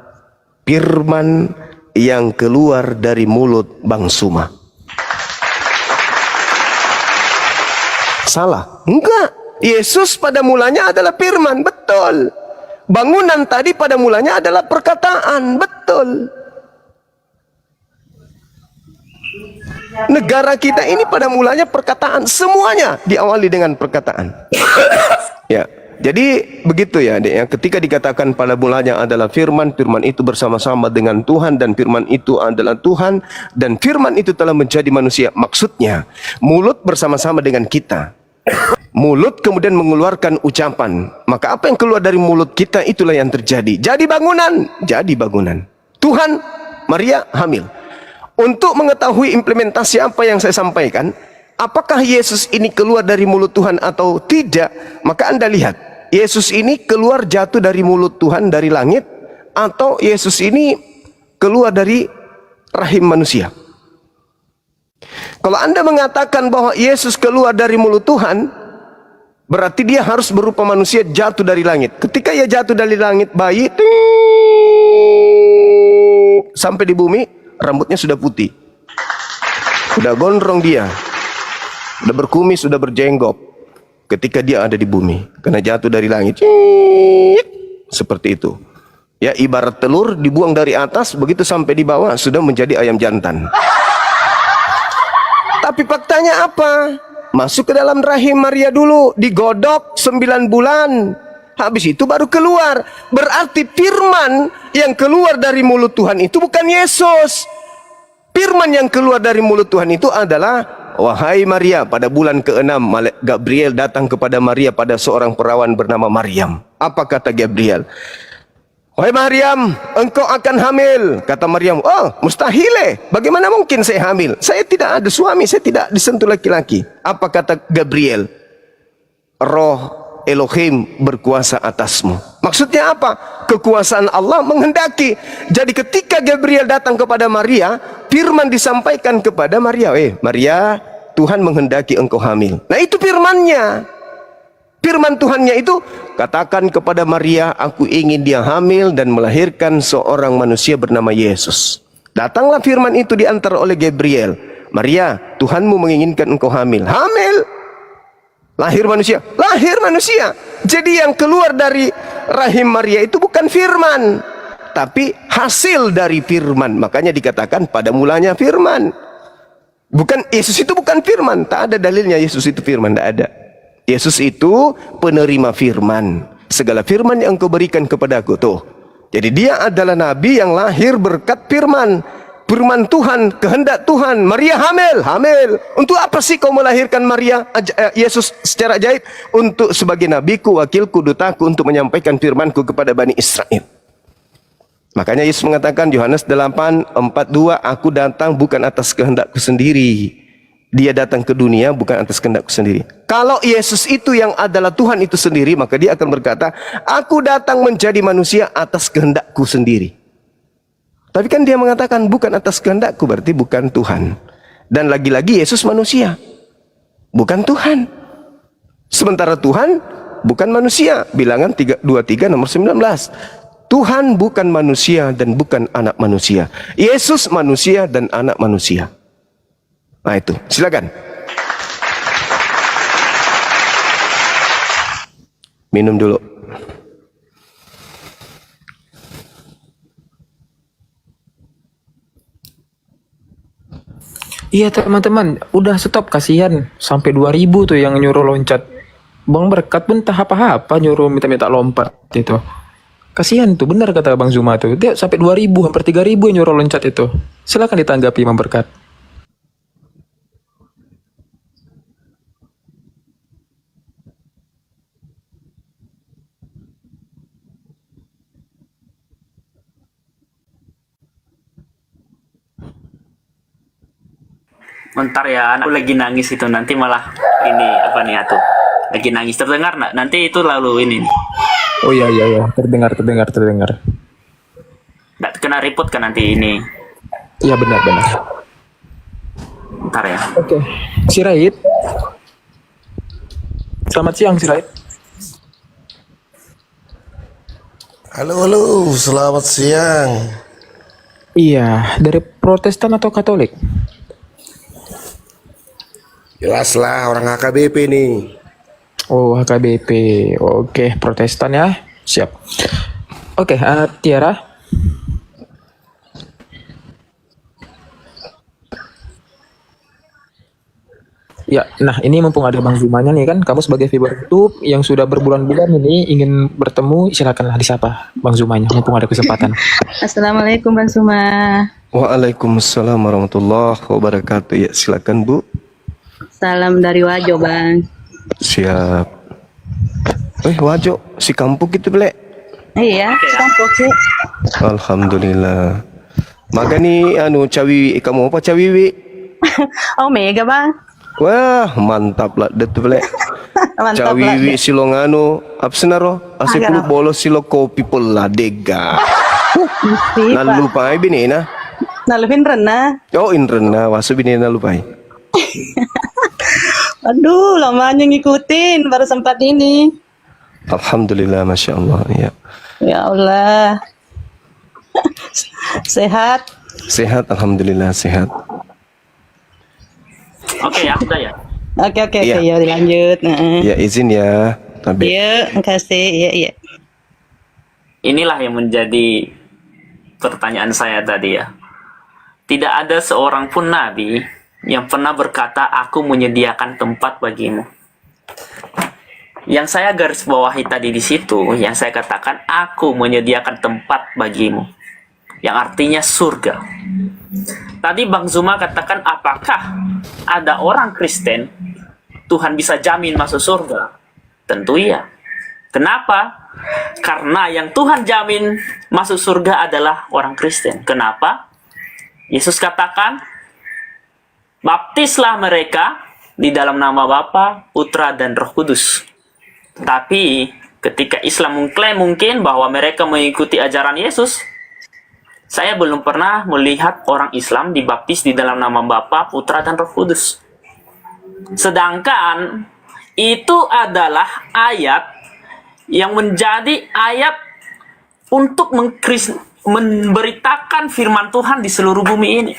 A: firman yang keluar dari mulut Bang Suma. Salah? Enggak. Yesus pada mulanya adalah firman, betul. Bangunan tadi pada mulanya adalah perkataan, betul. Negara kita ini pada mulanya perkataan, semuanya diawali dengan perkataan. Ya, jadi begitu ya, Dek, ya. Ketika dikatakan pada mulanya adalah firman, firman itu bersama-sama dengan Tuhan, dan firman itu adalah Tuhan, dan firman itu telah menjadi manusia. Maksudnya, mulut bersama-sama dengan kita. Mulut kemudian mengeluarkan ucapan. Maka apa yang keluar dari mulut kita itulah yang terjadi. Jadi bangunan, jadi bangunan. Tuhan, Maria hamil. Untuk mengetahui implementasi apa yang saya sampaikan, apakah Yesus ini keluar dari mulut Tuhan atau tidak, maka Anda lihat, Yesus ini keluar jatuh dari mulut Tuhan dari langit, atau Yesus ini keluar dari rahim manusia. Kalau Anda mengatakan bahwa Yesus keluar dari mulut Tuhan, berarti dia harus berupa manusia jatuh dari langit. Ketika ia jatuh dari langit, bayi sampai di bumi, rambutnya sudah putih, sudah gondrong dia, sudah berkumis, sudah berjenggot. Ketika dia ada di bumi, karena jatuh dari langit, seperti itu. Ya, ibarat telur dibuang dari atas, begitu sampai di bawah sudah menjadi ayam jantan. Tapi faktanya apa? Masuk ke dalam rahim Maria dulu, digodok 9 bulan. Habis itu baru keluar. Berarti firman yang keluar dari mulut Tuhan itu bukan Yesus. Firman yang keluar dari mulut Tuhan itu adalah, wahai Maria, pada bulan ke-6 Malaikat Gabriel datang kepada Maria pada seorang perawan bernama Maryam. Apa kata Gabriel? Wahai Maryam, engkau akan hamil. Kata Maryam, oh mustahil, bagaimana mungkin saya hamil? Saya tidak ada suami, saya tidak disentuh laki-laki. Apa kata Gabriel? Roh Elohim berkuasa atasmu. Maksudnya apa? Kekuasaan Allah menghendaki. Jadi ketika Gabriel datang kepada Maria, firman disampaikan kepada Maria, Maria, Tuhan menghendaki engkau hamil. Nah itu firmannya. Firman Tuhannya itu, katakan kepada Maria, aku ingin dia hamil dan melahirkan seorang manusia bernama Yesus. Datanglah firman itu diantar oleh Gabriel. Maria, Tuhanmu menginginkan engkau hamil. Hamil. Lahir manusia. Lahir manusia. Jadi yang keluar dari rahim Maria itu bukan firman, tapi hasil dari firman. Makanya dikatakan pada mulanya firman. Bukan, Yesus itu bukan firman. Tak ada dalilnya Yesus itu firman, tak ada. Yesus itu penerima firman. Segala firman yang engkau berikan kepadaku, tuh. Jadi dia adalah nabi yang lahir berkat firman. Firman Tuhan, kehendak Tuhan. Maria hamil, hamil. Untuk apa sih kau melahirkan Maria, Yesus secara ajaib? Untuk sebagai nabiku, wakilku, dutaku, untuk menyampaikan firmanku kepada Bani Israel. Makanya Yesus mengatakan, Yohanes 8:42, aku datang bukan atas kehendakku sendiri. Dia datang ke dunia bukan atas kehendakku sendiri. Kalau Yesus itu yang adalah Tuhan itu sendiri, maka dia akan berkata, aku datang menjadi manusia atas kehendakku sendiri. Tapi kan dia mengatakan bukan atas kehendakku, berarti bukan Tuhan. Dan lagi-lagi Yesus manusia, bukan Tuhan. Sementara Tuhan bukan manusia. Bilangan 23 nomor 19. Tuhan bukan manusia dan bukan anak manusia. Yesus manusia dan anak manusia. Nah itu, silakan. Minum dulu.
C: Iya teman-teman, udah stop, kasihan. Sampai 2000 tuh yang nyuruh loncat. Bang Berkat pun tak apa-apa nyuruh minta-minta lompat itu. Kasihan tuh, benar kata Bang Zuma tuh. Dia sampai 2000, hampir 3000 yang nyuruh loncat itu. Silakan ditanggapi Bang Berkat.
B: Bentar ya, anakku lagi nangis itu, nanti malah ini apa nih atuh? Lagi nangis, terdengar nggak? Nanti itu lalu ini nih.
C: Oh iya, terdengar.
B: Nggak kena report kan nanti ini?
C: Iya benar.
B: Bentar ya.
C: Oke. Si Raid. Selamat siang si Raid.
F: Halo, selamat siang.
C: Iya, dari Protestan atau Katolik?
F: Jelaslah orang HKBP nih.
C: Oh, HKBP. Oke, Protestan ya. Siap. Oke, Tiara. Ya, nah ini mumpung ada Bang Zumanya nih kan, kamu sebagai viewer YouTube yang sudah berbulan-bulan ini ingin bertemu, silakanlah disapa Bang Zumanya, mumpung ada kesempatan.
G: Assalamualaikum Bang Suma.
A: Waalaikumsalam warahmatullahi wabarakatuh. Ya, silakan Bu.
G: Salam dari Wajo Bang.
A: Siap. Wajo, si kampung gitu belek.
G: Iya, campur sih.
A: Alhamdulillah. Maka nih cawiwi kamu apa cawiwi?
G: Oh Mega Bang.
A: Wah, mantap lah det belek.
G: Mantap
A: Cawiwi
G: lah.
A: silo nganu, apa senaro? Asepulu
G: Agak.
A: bolos silo kopi pula dega.
G: Isi,
A: Nah
G: Pak.
A: lupa bini na.
G: Nalupin Rena.
A: Oh inrena wasu bini na lupa.
G: Aduh, lamanya ngikutin baru sempat ini.
A: Alhamdulillah, masya Allah. Ya.
G: Ya Allah. Sehat.
A: Sehat, alhamdulillah sehat.
B: Oke, ya, udah ya.
G: Oke,
A: Iya.
G: ya dilanjut. Heeh.
A: Ya izin ya. Tapi
G: Iya, makasih. Iya.
B: Inilah yang menjadi pertanyaan saya tadi ya. Tidak ada seorang pun nabi yang pernah berkata, aku menyediakan tempat bagimu. Yang saya garis bawahi tadi di situ, yang saya katakan, aku menyediakan tempat bagimu. Yang artinya surga. Tadi Bang Zuma katakan, apakah ada orang Kristen Tuhan bisa jamin masuk surga? Tentu iya. Kenapa? Karena yang Tuhan jamin masuk surga adalah orang Kristen. Kenapa? Yesus katakan, baptislah mereka di dalam nama Bapa, Putra, dan Roh Kudus. Tapi ketika Islam mengklaim mungkin bahwa mereka mengikuti ajaran Yesus, saya belum pernah melihat orang Islam dibaptis di dalam nama Bapa, Putra, dan Roh Kudus. Sedangkan itu adalah ayat yang menjadi ayat untuk memberitakan firman Tuhan di seluruh bumi ini.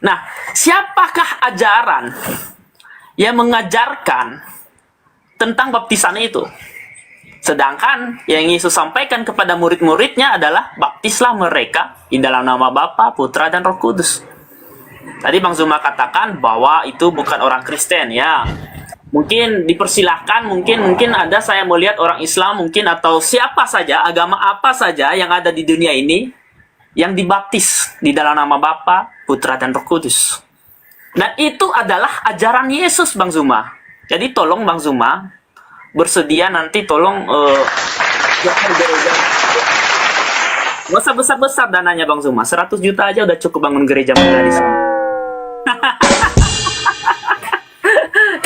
B: Nah, siapakah ajaran yang mengajarkan tentang baptisan itu? Sedangkan yang Yesus sampaikan kepada murid-muridnya adalah baptislah mereka di dalam nama Bapa, Putra, dan Roh Kudus. Tadi Bang Zuma katakan bahwa itu bukan orang Kristen ya. Mungkin dipersilahkan, mungkin ada saya melihat orang Islam mungkin atau siapa saja, agama apa saja yang ada di dunia ini yang dibaptis di dalam nama Bapa, Putra, dan Roh Kudus. Nah, itu adalah ajaran Yesus Bang Zuma. Jadi tolong Bang Zuma bersedia nanti tolong gereja. Nggak usah besar-besar dananya Bang Zuma. 100 juta aja udah cukup bangun gereja muda di sana.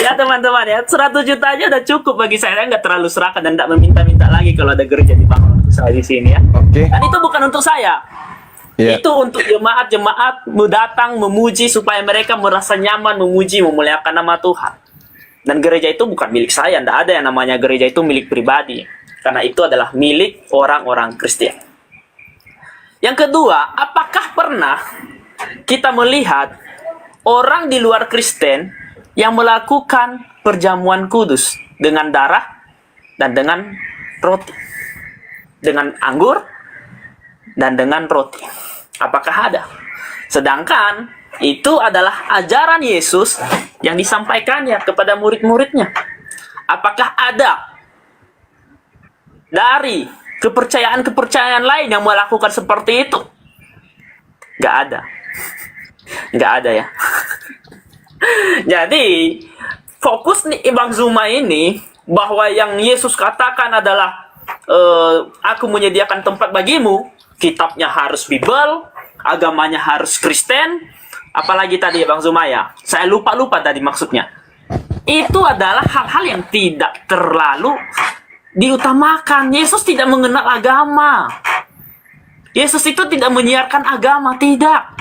B: Ya teman-teman ya, 100 juta aja udah cukup bagi saya nggak terlalu serakah dan tidak meminta-minta lagi kalau ada gereja dibangun untuk saya di sini ya.
A: Oke.
B: Dan itu bukan untuk saya.
A: Ya.
B: Itu untuk jemaat-jemaat datang memuji supaya mereka merasa nyaman memuji memuliakan nama Tuhan. Dan gereja itu bukan milik saya, tidak ada yang namanya gereja itu milik pribadi. Karena itu adalah milik orang-orang Kristen. Yang kedua, apakah pernah kita melihat orang di luar Kristen yang melakukan perjamuan kudus dengan darah dan dengan roti, dengan anggur dan dengan roti? Apakah ada? Sedangkan itu adalah ajaran Yesus yang disampaikannya kepada murid-muridnya. Apakah ada dari kepercayaan-kepercayaan lain yang melakukan seperti itu? Nggak ada. Nggak ada ya. Jadi, fokus nih Bang Zuma ini, bahwa yang Yesus katakan adalah, aku menyediakan tempat bagimu, kitabnya harus Bible, agamanya harus Kristen, apalagi tadi ya Bang Zuma ya, saya lupa tadi maksudnya. Itu adalah hal-hal yang tidak terlalu diutamakan. Yesus tidak mengenal agama. Yesus itu tidak menyiarkan agama, tidak.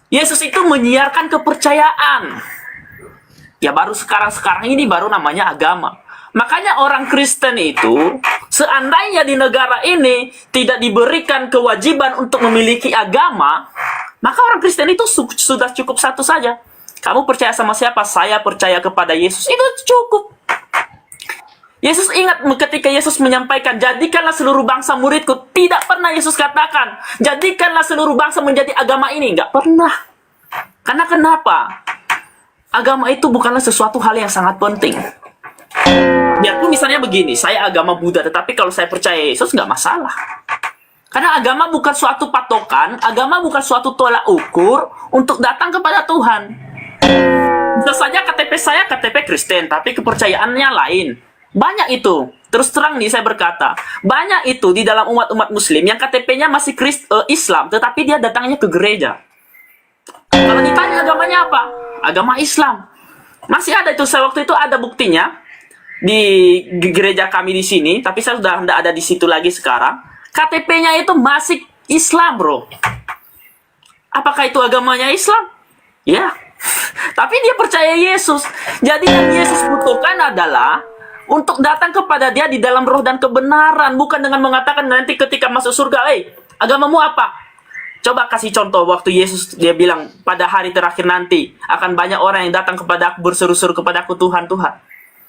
B: Yesus itu menyiarkan kepercayaan. Ya baru sekarang ini baru namanya agama. Makanya orang Kristen itu, seandainya di negara ini tidak diberikan kewajiban untuk memiliki agama, maka orang Kristen itu sudah cukup satu saja. Kamu percaya sama siapa? Saya percaya kepada Yesus. Itu cukup. Yesus ingat ketika Yesus menyampaikan, jadikanlah seluruh bangsa muridku. Tidak pernah Yesus katakan, jadikanlah seluruh bangsa menjadi agama ini. Nggak pernah. Karena kenapa? agama itu bukanlah sesuatu hal yang sangat penting. Biarpun misalnya begini, saya agama Buddha, tetapi kalau saya percaya Yesus nggak masalah. Karena agama bukan suatu patokan, agama bukan suatu tolak ukur untuk datang kepada Tuhan. Bisa saja KTP saya KTP Kristen, tapi kepercayaannya lain. Banyak itu. Terus terang nih saya berkata, banyak itu di dalam umat-umat Muslim yang KTP-nya masih Islam, tetapi dia datangnya ke gereja. Kalau ditanya agamanya apa? Agama Islam. Masih ada itu, saya waktu itu ada buktinya di gereja kami di sini, tapi saya sudah tidak ada di situ lagi sekarang. KTP-nya itu masih Islam, bro. Apakah itu agamanya Islam? Ya. Tapi dia percaya Yesus. Jadi yang Yesus butuhkan adalah untuk datang kepada dia di dalam roh dan kebenaran, bukan dengan mengatakan nanti ketika masuk surga, agamamu apa? Coba kasih contoh waktu Yesus dia bilang pada hari terakhir nanti akan banyak orang yang datang kepada aku berseru-seru kepada aku, Tuhan, Tuhan.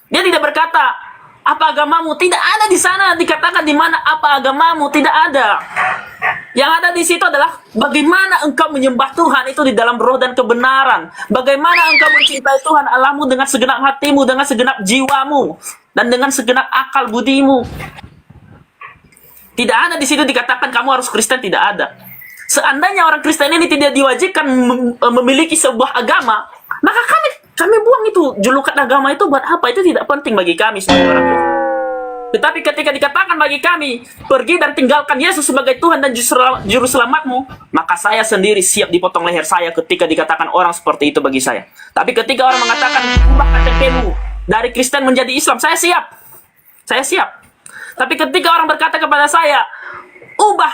B: Dia tidak berkata apa agamamu, tidak ada di sana dikatakan di mana apa agamamu, tidak ada. Yang ada di situ adalah bagaimana engkau menyembah Tuhan itu di dalam roh dan kebenaran. Bagaimana engkau mencintai Tuhan Allahmu dengan segenap hatimu, dengan segenap jiwamu, dan dengan segenap akal budimu. Tidak ada di situ dikatakan kamu harus Kristen, tidak ada. Seandainya orang Kristen ini tidak diwajibkan memiliki sebuah agama, maka kami buang itu julukan agama itu buat apa? Itu tidak penting bagi kami sebagai orang Kristen. Tetapi ketika dikatakan bagi kami, pergi dan tinggalkan Yesus sebagai Tuhan dan Juru Selamatmu, maka saya sendiri siap dipotong leher saya ketika dikatakan orang seperti itu bagi saya. Tapi ketika orang mengatakan, ubah KTP-mu dari Kristen menjadi Islam, saya siap. Saya siap. Tapi ketika orang berkata kepada saya, ubah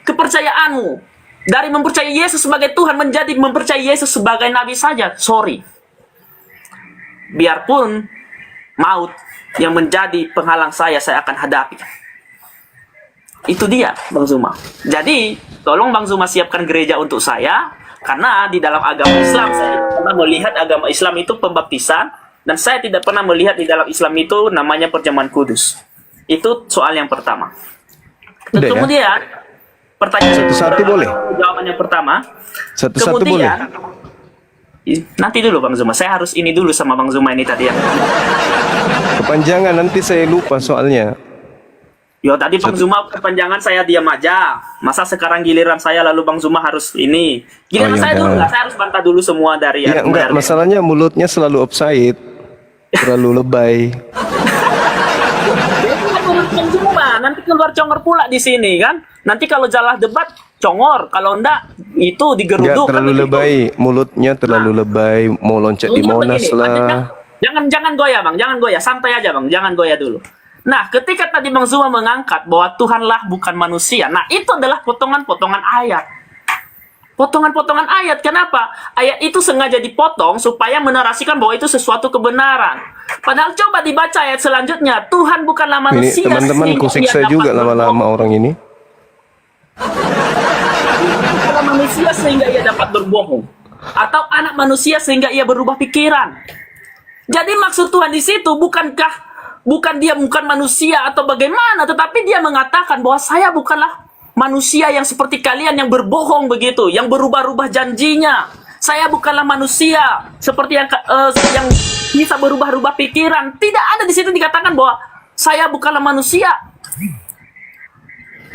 B: kepercayaanmu dari mempercayai Yesus sebagai Tuhan menjadi mempercayai Yesus sebagai Nabi saja, sorry. Biarpun maut yang menjadi penghalang saya akan hadapi. Itu dia, Bang Zuma. Jadi, tolong Bang Zuma siapkan gereja untuk saya, karena di dalam agama Islam, saya tidak pernah melihat agama Islam itu pembaptisan, dan saya tidak pernah melihat di dalam Islam itu namanya perjamuan kudus. Itu soal yang pertama.
A: Udah ya?
B: Kemudian, pertanyaan
A: Satu-satu boleh?
B: Jawaban yang pertama.
A: Satu-satu boleh?
B: Nanti dulu Bang Zuma, saya harus ini dulu sama Bang Zuma ini tadi yang
A: Kepanjangan nanti saya lupa soalnya.
B: Yo tadi Bang Zuma kepanjangan saya diam aja. Masa sekarang giliran saya lalu Bang Zuma harus ini. Giliran
A: Oh,
B: saya
A: yaudah.
B: dulu lah, saya harus bantah dulu semua dari
A: Ya enggak, masalahnya mulutnya selalu offside. Terlalu lebay.
B: Bang Zuma nanti keluar congor pula di sini kan. Nanti kalau jalan debat congor, kalau enggak itu
A: Enggak,
B: digeruduk.
A: terlalu lebay. Mulutnya terlalu lebay. Mau loncat di
B: Intinya
A: Monas
B: begini,
A: lah.
B: Jangan goyah Bang, jangan goyah, santai aja Bang, jangan goyah dulu. Nah, ketika tadi Bang Zuma mengangkat bahwa Tuhanlah bukan manusia, nah itu adalah potongan-potongan ayat. Potongan-potongan ayat, kenapa? Ayat itu sengaja dipotong supaya menarasikan bahwa itu sesuatu kebenaran. Padahal coba dibaca ayat selanjutnya, Tuhan bukanlah
A: Ini
B: manusia.
A: teman-teman
B: sehingga
A: kusiksa
B: ia dapat
A: juga lama-lama
B: berbohong.
A: orang ini.
B: Bukanlah manusia sehingga ia dapat berbohong. Atau anak manusia sehingga ia berubah pikiran. Jadi maksud Tuhan di situ bukan dia bukan manusia atau bagaimana, tetapi dia mengatakan bahwa saya bukanlah manusia yang seperti kalian yang berbohong begitu, yang berubah-ubah janjinya. Saya bukanlah manusia seperti yang bisa berubah-ubah pikiran. Tidak ada di situ dikatakan bahwa saya bukanlah manusia.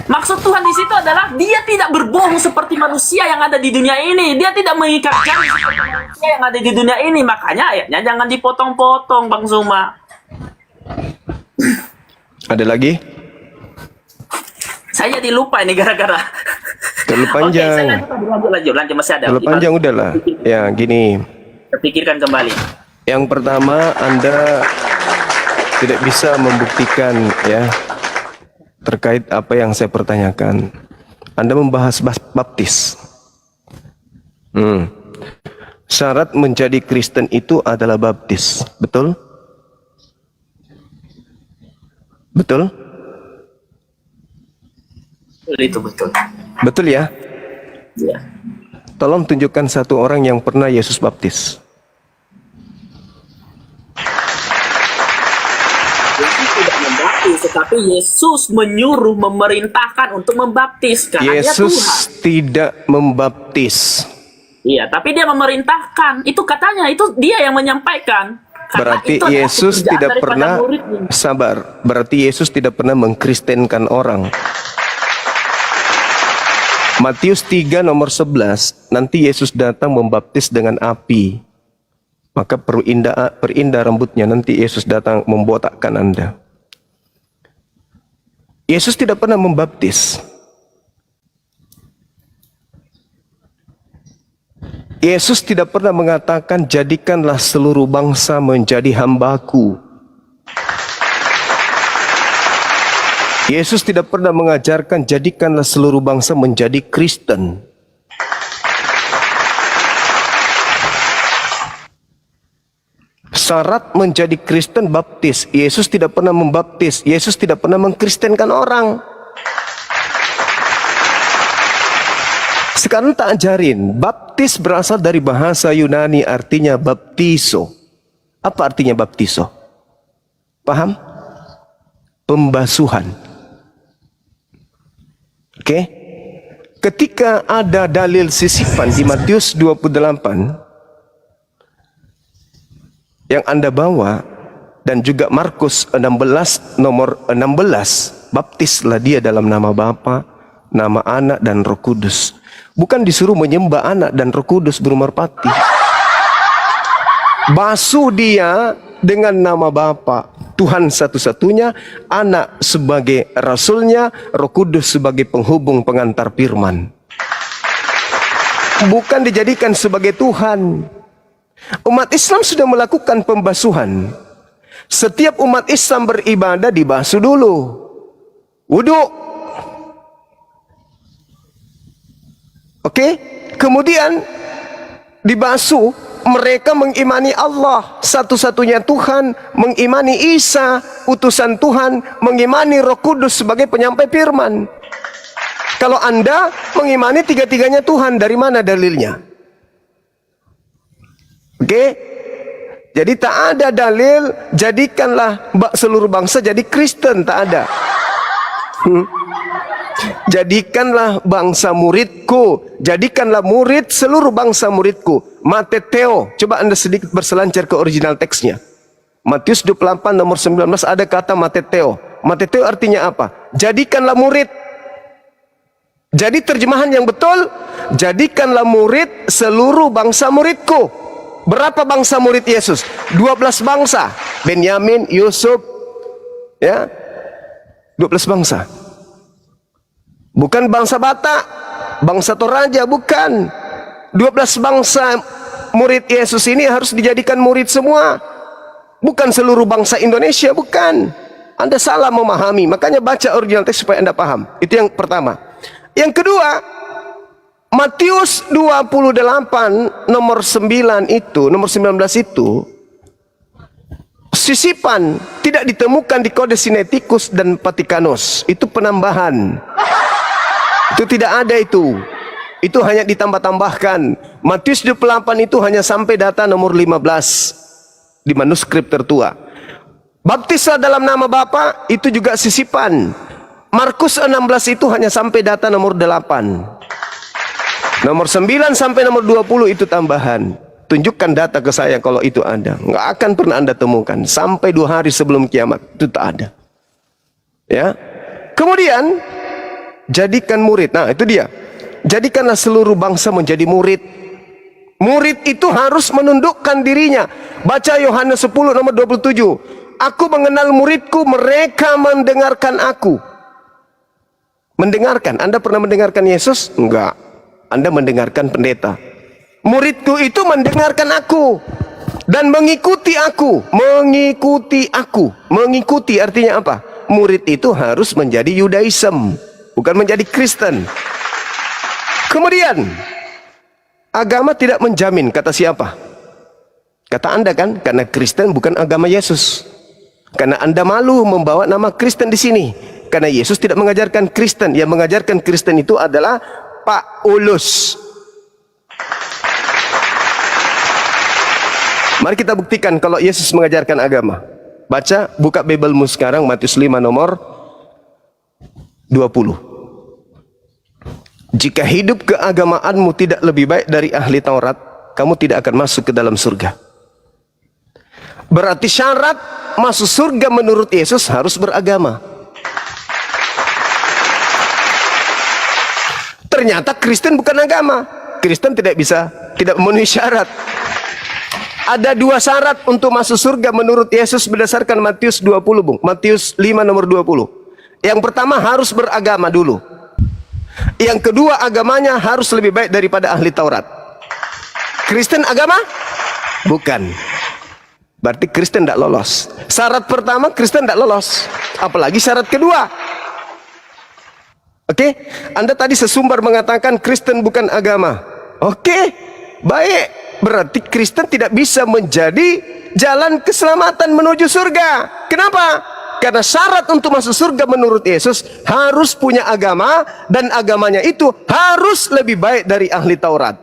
B: Maksud Tuhan di situ adalah dia tidak berbohong seperti manusia yang ada di dunia ini. Dia tidak mengikat janji seperti manusia yang ada di dunia ini. Makanya ayatnya jangan dipotong-potong, Bang Zuma.
A: Ada lagi?
B: Saya jadi lupa ini gara-gara.
A: Terlalu panjang.
B: Oke, saya lanjut masih ada.
A: Terlalu panjang udahlah. Ya, gini.
B: Pikirkan kembali.
A: Yang pertama, Anda tidak bisa membuktikan ya terkait apa yang saya pertanyakan. Anda membahas baptis. Syarat menjadi Kristen itu adalah baptis, betul? Betul?
B: Itu betul.
A: Betul ya?
B: Ya.
A: Tolong tunjukkan satu orang yang pernah Yesus baptis.
B: Yesus tidak membaptis, tetapi Yesus menyuruh, memerintahkan untuk membaptis. Karena dia
A: Yesus
B: Tuhan.
A: tidak membaptis.
B: Iya, tapi dia memerintahkan. Itu katanya, itu dia yang menyampaikan. Karena
A: Berarti
B: itu adalah
A: Yesus
B: pekerjaan
A: tidak
B: daripada
A: pernah
B: muridnya.
A: sabar. Berarti Yesus tidak pernah mengkristenkan orang. Matius 3 nomor 11, nanti Yesus datang membaptis dengan api. Maka perindah rambutnya, nanti Yesus datang membotakkan Anda. Yesus tidak pernah membaptis. Yesus tidak pernah mengatakan, jadikanlah seluruh bangsa menjadi hambaku. Yesus tidak pernah mengajarkan, jadikanlah seluruh bangsa menjadi Kristen. Syarat menjadi Kristen baptis. Yesus tidak pernah membaptis. Yesus tidak pernah mengkristenkan orang. Sekarang tak ajarin. Baptis berasal dari bahasa Yunani, artinya baptiso. Apa artinya baptiso? Paham? Pembasuhan. Oke? Ketika ada dalil sisipan di Matius 28 yang Anda bawa, dan juga Markus 16 nomor 16, baptislah dia dalam nama Bapa, nama Anak dan Roh Kudus. Bukan disuruh menyembah Anak dan Roh Kudus bermerpati. Basuh dia dengan nama Bapa, Tuhan satu-satunya, Anak sebagai Rasulnya, Roh Kudus sebagai penghubung pengantar firman. Bukan dijadikan sebagai Tuhan. Umat Islam sudah melakukan pembasuhan. Setiap umat Islam beribadah dibasuh dulu. Wudhu. Oke, kemudian dibasuh, mereka mengimani Allah satu-satunya Tuhan, mengimani Isa utusan Tuhan, mengimani Roh Kudus sebagai penyampai firman. Kalau Anda mengimani tiga-tiganya Tuhan, dari mana dalilnya? Oke, jadi tak ada dalil jadikanlah seluruh bangsa jadi Kristen, tak ada. Jadikanlah bangsa muridku, jadikanlah murid seluruh bangsa muridku. Mateteo, coba Anda sedikit berselancar ke original teksnya. Matius 28 nomor 19 ada kata mateteo. Mateteo artinya apa? Jadikanlah murid. Jadi terjemahan yang betul, jadikanlah murid seluruh bangsa muridku. Berapa bangsa murid Yesus? 12 bangsa. Benyamin, Yusuf, ya, 12 bangsa. Bukan bangsa Batak, bangsa Toraja, bukan. 12 bangsa murid Yesus ini harus dijadikan murid semua. Bukan seluruh bangsa Indonesia, bukan. Anda salah memahami, makanya baca original teks supaya Anda paham. Itu yang pertama. Yang kedua, Matius 28 nomor 9 itu, nomor 19 itu, sisipan tidak ditemukan di Kode Sinaiticus dan Vatikanus. Itu penambahan. Itu tidak ada itu. Itu hanya ditambah-tambahkan. Matius 28 itu hanya sampai data nomor 15 di manuskrip tertua. Baptislah dalam nama Bapa, itu juga sisipan. Markus 16 itu hanya sampai data nomor 8. Nomor 9 sampai nomor 20 itu tambahan. Tunjukkan data ke saya kalau itu ada. Nggak akan pernah Anda temukan. Sampai 2 hari sebelum kiamat. Itu tak ada. Ya. Kemudian, jadikan murid. Nah, itu dia. Jadikanlah seluruh bangsa menjadi murid. Murid itu harus menundukkan dirinya. Baca Yohanes 10 nomor 27. Aku mengenal muridku, mereka mendengarkan aku. Mendengarkan. Anda pernah mendengarkan Yesus? Enggak. Anda mendengarkan pendeta. Muridku itu mendengarkan aku dan mengikuti aku. Mengikuti aku. Mengikuti artinya apa? Murid itu harus menjadi Yudaism, bukan menjadi Kristen. Kemudian, agama tidak menjamin, kata siapa? Kata Anda kan? Karena Kristen bukan agama Yesus. Karena Anda malu membawa nama Kristen di sini. Karena Yesus tidak mengajarkan Kristen. Yang mengajarkan Kristen itu adalah Paulus. Mari kita buktikan kalau Yesus mengajarkan agama. Baca, buka Bibelmu sekarang, Matius 5 nomor 20. Jika hidup keagamaanmu tidak lebih baik dari ahli Taurat, kamu tidak akan masuk ke dalam surga. Berarti syarat masuk surga menurut Yesus harus beragama. Ternyata Kristen bukan agama. Kristen tidak memenuhi syarat. Ada 2 syarat untuk masuk surga menurut Yesus berdasarkan Matius 20, Bung. Matius 5 nomor 20. Yang pertama harus beragama dulu. Yang kedua agamanya harus lebih baik daripada ahli Taurat. Kristen agama? Bukan. Berarti Kristen tidak lolos. Syarat pertama Kristen tidak lolos. Apalagi syarat kedua. Oke? Anda tadi sesumbar mengatakan Kristen bukan agama. Oke, baik. Berarti Kristen tidak bisa menjadi jalan keselamatan menuju surga. Kenapa? Karena syarat untuk masuk surga menurut Yesus harus punya agama, dan agamanya itu harus lebih baik dari ahli Taurat.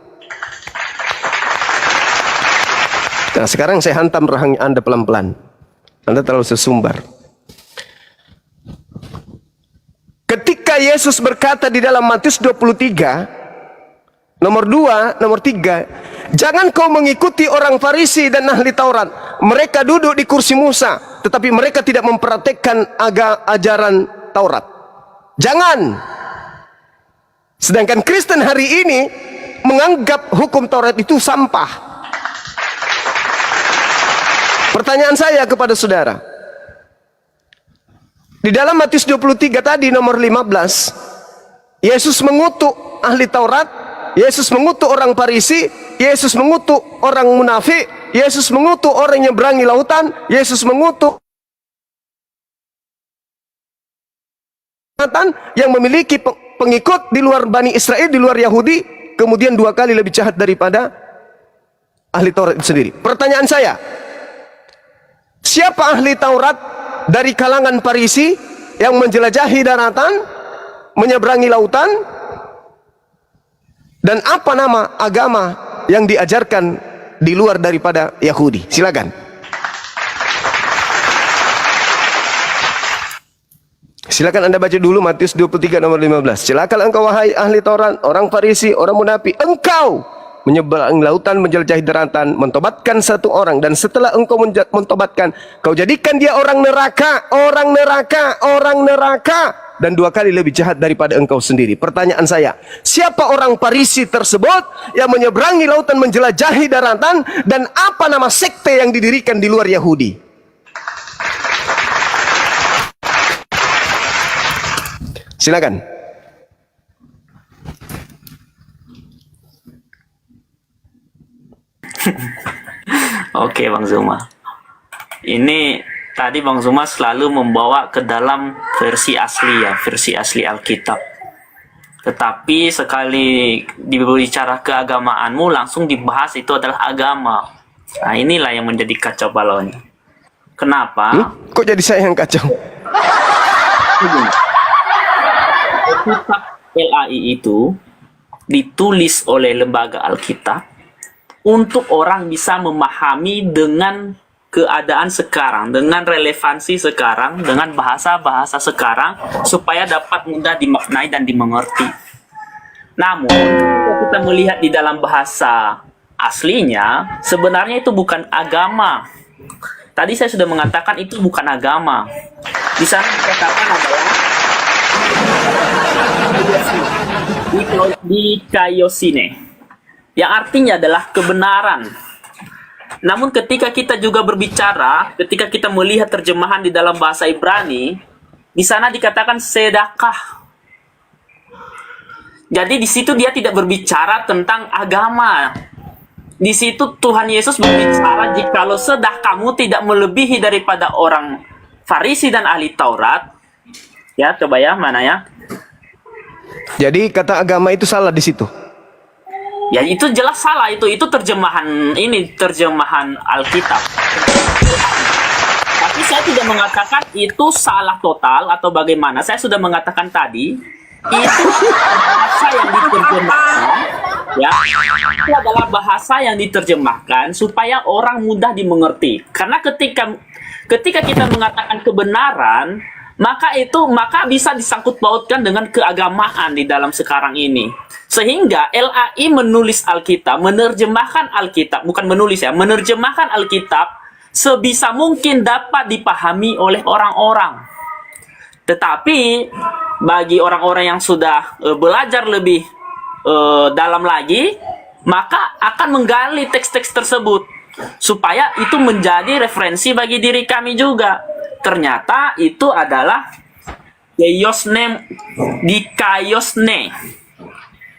A: Nah, sekarang saya hantam rahang Anda pelan-pelan. Anda terlalu sesumbar. Ketika Yesus berkata di dalam Matius 23 nomor 2, nomor 3, jangan kau mengikuti orang Farisi dan ahli Taurat. Mereka duduk di kursi Musa, tetapi mereka tidak mempraktekkan ajaran Taurat. Jangan. Sedangkan Kristen hari ini menganggap hukum Taurat itu sampah. Pertanyaan saya kepada saudara, di dalam Matius 23 tadi nomor 15, Yesus mengutuk ahli Taurat, Yesus mengutuk orang Farisi, Yesus mengutuk orang munafik, Yesus mengutuk orang yang nyeberangi lautan, Yesus mengutuk yang memiliki pengikut di luar Bani Israel, di luar Yahudi, kemudian 2 kali lebih jahat daripada ahli Taurat itu sendiri. Pertanyaan saya, siapa ahli Taurat dari kalangan Farisi yang menjelajahi daratan, menyeberangi lautan? Dan apa nama agama yang diajarkan di luar daripada Yahudi? Silakan. Silakan Anda baca dulu Matius 23 nomor 15. Celakalah engkau wahai ahli Taurat, orang Farisi, orang munafik, engkau menyeberangi lautan, menjelajahi daratan, mentobatkan satu orang, dan setelah engkau mentobatkan, kau jadikan dia orang neraka, orang neraka, orang neraka, dan 2 kali lebih jahat daripada engkau sendiri. Pertanyaan saya, siapa orang Farisi tersebut yang menyeberangi lautan, menjelajahi daratan, dan apa nama sekte yang didirikan di luar Yahudi? Silakan.
B: Oke, Bang Zuma. Ini tadi Bang Zuma selalu membawa ke dalam versi asli ya, versi asli Alkitab. Tetapi sekali dibicara keagamaanmu langsung dibahas itu adalah agama. Nah, inilah yang menjadi kacau balaunya. Kenapa?
A: Kok jadi saya yang kacau?
B: Kitab LAI itu ditulis oleh lembaga Alkitab untuk orang bisa memahami dengan keadaan sekarang, dengan relevansi sekarang, dengan bahasa-bahasa sekarang, supaya dapat mudah dimaknai dan dimengerti. Namun, jika kita melihat di dalam bahasa aslinya, sebenarnya itu bukan agama. Tadi saya sudah mengatakan itu bukan agama. Di sana dikatakan adalah dikaiosine, yang artinya adalah kebenaran. Namun ketika kita juga berbicara, ketika kita melihat terjemahan di dalam bahasa Ibrani, di sana dikatakan sedekah. Jadi di situ dia tidak berbicara tentang agama. Di situ Tuhan Yesus berbicara, jikalau sedekahmu tidak melebihi daripada orang Farisi dan ahli Taurat. Ya, coba ya, mana ya?
A: Jadi kata agama itu salah di situ.
B: Ya, itu jelas salah, itu terjemahan terjemahan Alkitab. Tapi saya tidak mengatakan itu salah total atau bagaimana. Saya sudah mengatakan tadi, itu bahasa yang diterjemahkan, ya. Itu adalah bahasa yang diterjemahkan supaya orang mudah dimengerti. Karena ketika kita mengatakan kebenaran, maka bisa disangkut pautkan dengan keagamaan di dalam sekarang ini. Sehingga LAI menulis Alkitab, menerjemahkan Alkitab, bukan menulis ya, menerjemahkan Alkitab sebisa mungkin dapat dipahami oleh orang-orang. Tetapi bagi orang-orang yang sudah belajar lebih dalam lagi, maka akan menggali teks-teks tersebut supaya itu menjadi referensi bagi diri kami juga. Ternyata itu adalah dikaiosne,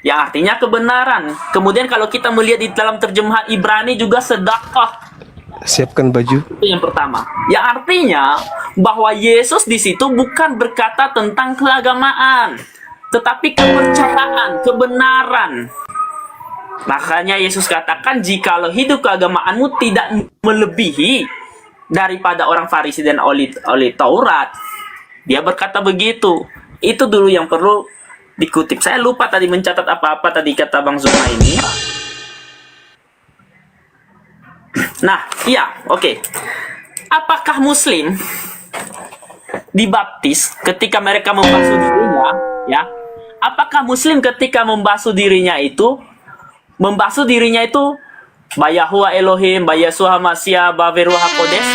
B: yang artinya kebenaran. Kemudian kalau kita melihat di dalam terjemahan Ibrani juga sedekah.
A: Siapkan baju.
B: Itu yang pertama. Yang artinya bahwa Yesus di situ bukan berkata tentang keagamaan, tetapi kepercayaan, kebenaran. Makanya Yesus katakan, jikalau hidup keagamaanmu tidak melebihi daripada orang Farisi dan oleh Taurat. Dia berkata begitu. Itu dulu yang perlu dikutip. Saya lupa tadi mencatat apa-apa tadi kata Bang Zuma ini. Nah, iya, oke. Apakah Muslim dibaptis ketika mereka membasuh dirinya? Ya, apakah Muslim ketika membasuh dirinya itu Bayahua Elohim, Bayasua Masya, Baveruha Kodes?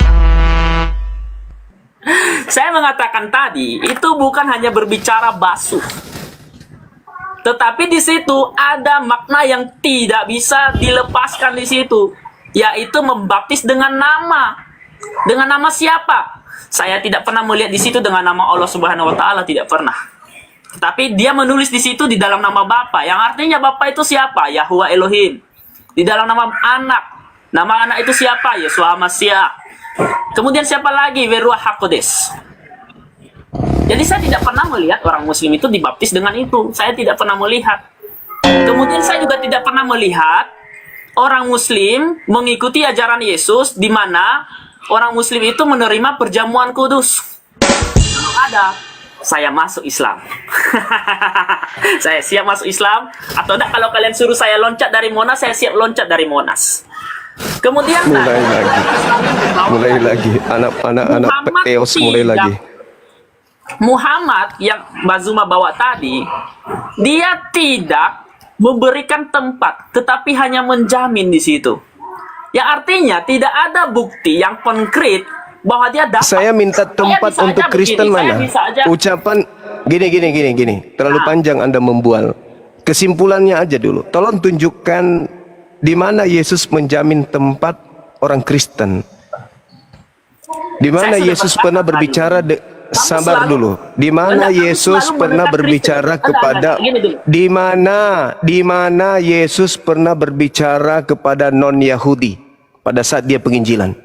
B: Saya mengatakan tadi itu bukan hanya berbicara basuh, tetapi di situ ada makna yang tidak bisa dilepaskan di situ, yaitu membaptis dengan nama. Dengan nama siapa? Saya tidak pernah melihat di situ dengan nama Allah Subhanahu wa taala, tidak pernah. Tapi dia menulis di situ di dalam nama Bapa, yang artinya Bapa itu siapa? Yahweh Elohim. Di dalam nama anak itu siapa? Yesua Masya. Kemudian siapa lagi? Veruah Hakodes. Jadi saya tidak pernah melihat orang Muslim itu dibaptis dengan itu. Saya tidak pernah melihat. Kemudian saya juga tidak pernah melihat orang Muslim mengikuti ajaran Yesus, di mana orang Muslim itu menerima perjamuan kudus. Kalau ada, saya masuk Islam. Saya siap masuk Islam. Atau enggak, kalau kalian suruh saya loncat dari Monas, saya siap loncat dari Monas. Kemudian
A: mulai lagi anak-anak peteos mulai lagi.
B: Muhammad yang Bazuma bawa tadi, dia tidak memberikan tempat, tetapi hanya menjamin di situ. Yang artinya tidak ada bukti yang konkret bahwa dia dapat.
A: Saya minta tempat untuk Kristen mana? Ucapan gini. Terlalu panjang Anda membual. Kesimpulannya aja dulu. Tolong tunjukkan di mana Yesus menjamin tempat orang Kristen. Di mana Yesus pernah berbicara sabar dulu. Di mana Yesus pernah berbicara kepada di mana Yesus pernah berbicara kepada non-Yahudi pada saat dia penginjilan?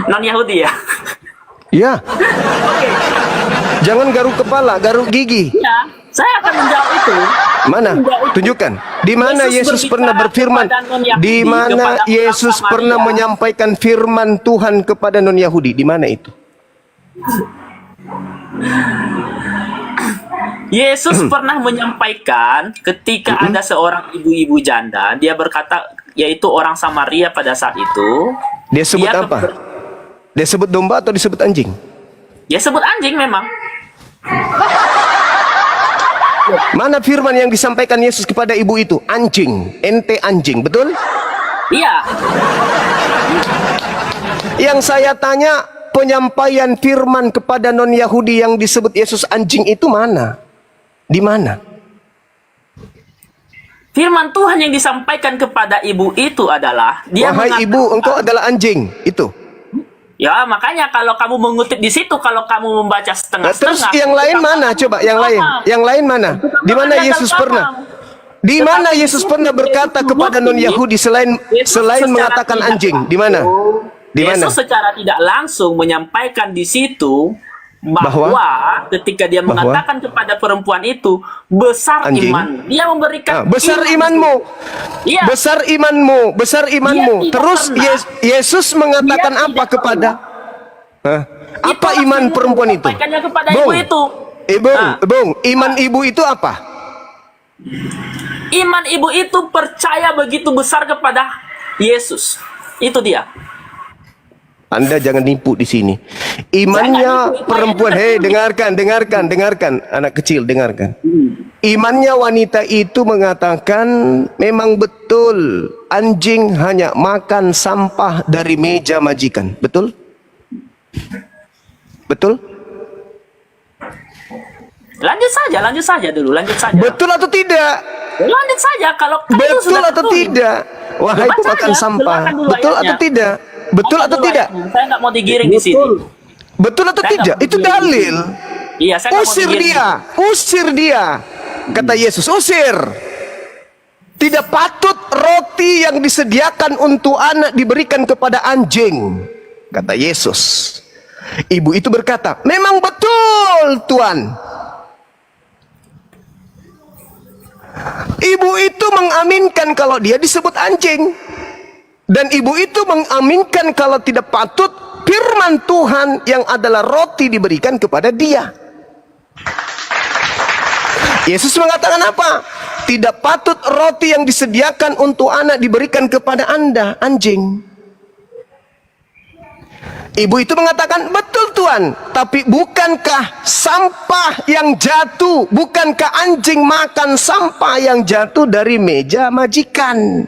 B: Non-Yahudi ya?
A: Ya. Jangan garuk kepala, garuk gigi.
B: Ya, saya akan menjawab itu.
A: Mana? Tunjukkan. Di mana Yesus pernah berfirman? Di mana Yesus pernah menyampaikan firman Tuhan kepada non-Yahudi? Di mana itu?
B: Yesus pernah menyampaikan ketika ada seorang ibu-ibu janda, dia berkata, yaitu orang Samaria pada saat itu.
A: Dia sebut apa? Dia sebut domba atau disebut anjing?
B: Dia sebut anjing memang.
A: Mana firman yang disampaikan Yesus kepada ibu itu? Anjing, ente anjing, betul?
B: Iya.
A: Yang saya tanya, penyampaian firman kepada non-Yahudi yang disebut Yesus anjing itu mana? Di mana?
B: Firman Tuhan yang disampaikan kepada ibu itu adalah dia
A: wahai ibu, engkau adalah anjing. Itu.
B: Ya, makanya kalau kamu mengutip di situ, kalau kamu membaca setengah-setengah.
A: Terus yang lain mana? Coba yang lain. Yang lain mana? Di mana Yesus pernah? Di mana Yesus pernah berkata kepada non-Yahudi selain mengatakan anjing? Di mana? Di mana?
B: Yesus secara tidak langsung menyampaikan di situ bahwa ketika dia mengatakan kepada perempuan itu besar
A: anjing.
B: Iman, dia memberikan
A: besar imanmu.
B: Iya.
A: Besar imanmu. Terus Yesus mengatakan apa kepada? Apa iman perempuan itu?
B: Kepada ibu itu.
A: Iman ibu itu apa?
B: Iman ibu itu percaya begitu besar kepada Yesus. Itu dia.
A: Anda jangan nipu di sini. Imannya perempuan, hei dengarkan, anak kecil dengarkan. Imannya wanita itu mengatakan memang betul anjing hanya makan sampah dari meja majikan. Betul? Betul?
B: Lanjut saja dulu, lanjut saja.
A: Betul atau tidak?
B: Lanjut saja kalau kan itu
A: Betul
B: sudah
A: atau
B: tertulis.
A: tidak? Wahai
B: Baca
A: pemakan
B: aja,
A: sampah.
B: keluarkan dulu
A: Betul
B: ayatnya.
A: atau tidak? Betul
B: Baca
A: atau
B: dulu
A: tidak?
B: ayatnya. Saya nggak mau digiring di sini.
A: Betul atau
B: Saya
A: tidak?
B: nggak mau
A: Itu
B: digiring.
A: dalil.
B: Iya, saya nggak mau
A: Usir
B: digiring.
A: dia, usir dia. Kata Yesus, usir. Tidak patut roti yang disediakan untuk anak diberikan kepada anjing. Kata Yesus. Ibu itu berkata, memang betul Tuhan. Ibu itu mengaminkan kalau dia disebut anjing. Dan ibu itu mengaminkan kalau tidak patut firman Tuhan yang adalah roti diberikan kepada dia. Yesus mengatakan apa? Tidak patut roti yang disediakan untuk anak diberikan kepada Anda, anjing. Ibu itu mengatakan, betul Tuhan, tapi bukankah sampah yang jatuh, bukankah anjing makan sampah yang jatuh dari meja majikan?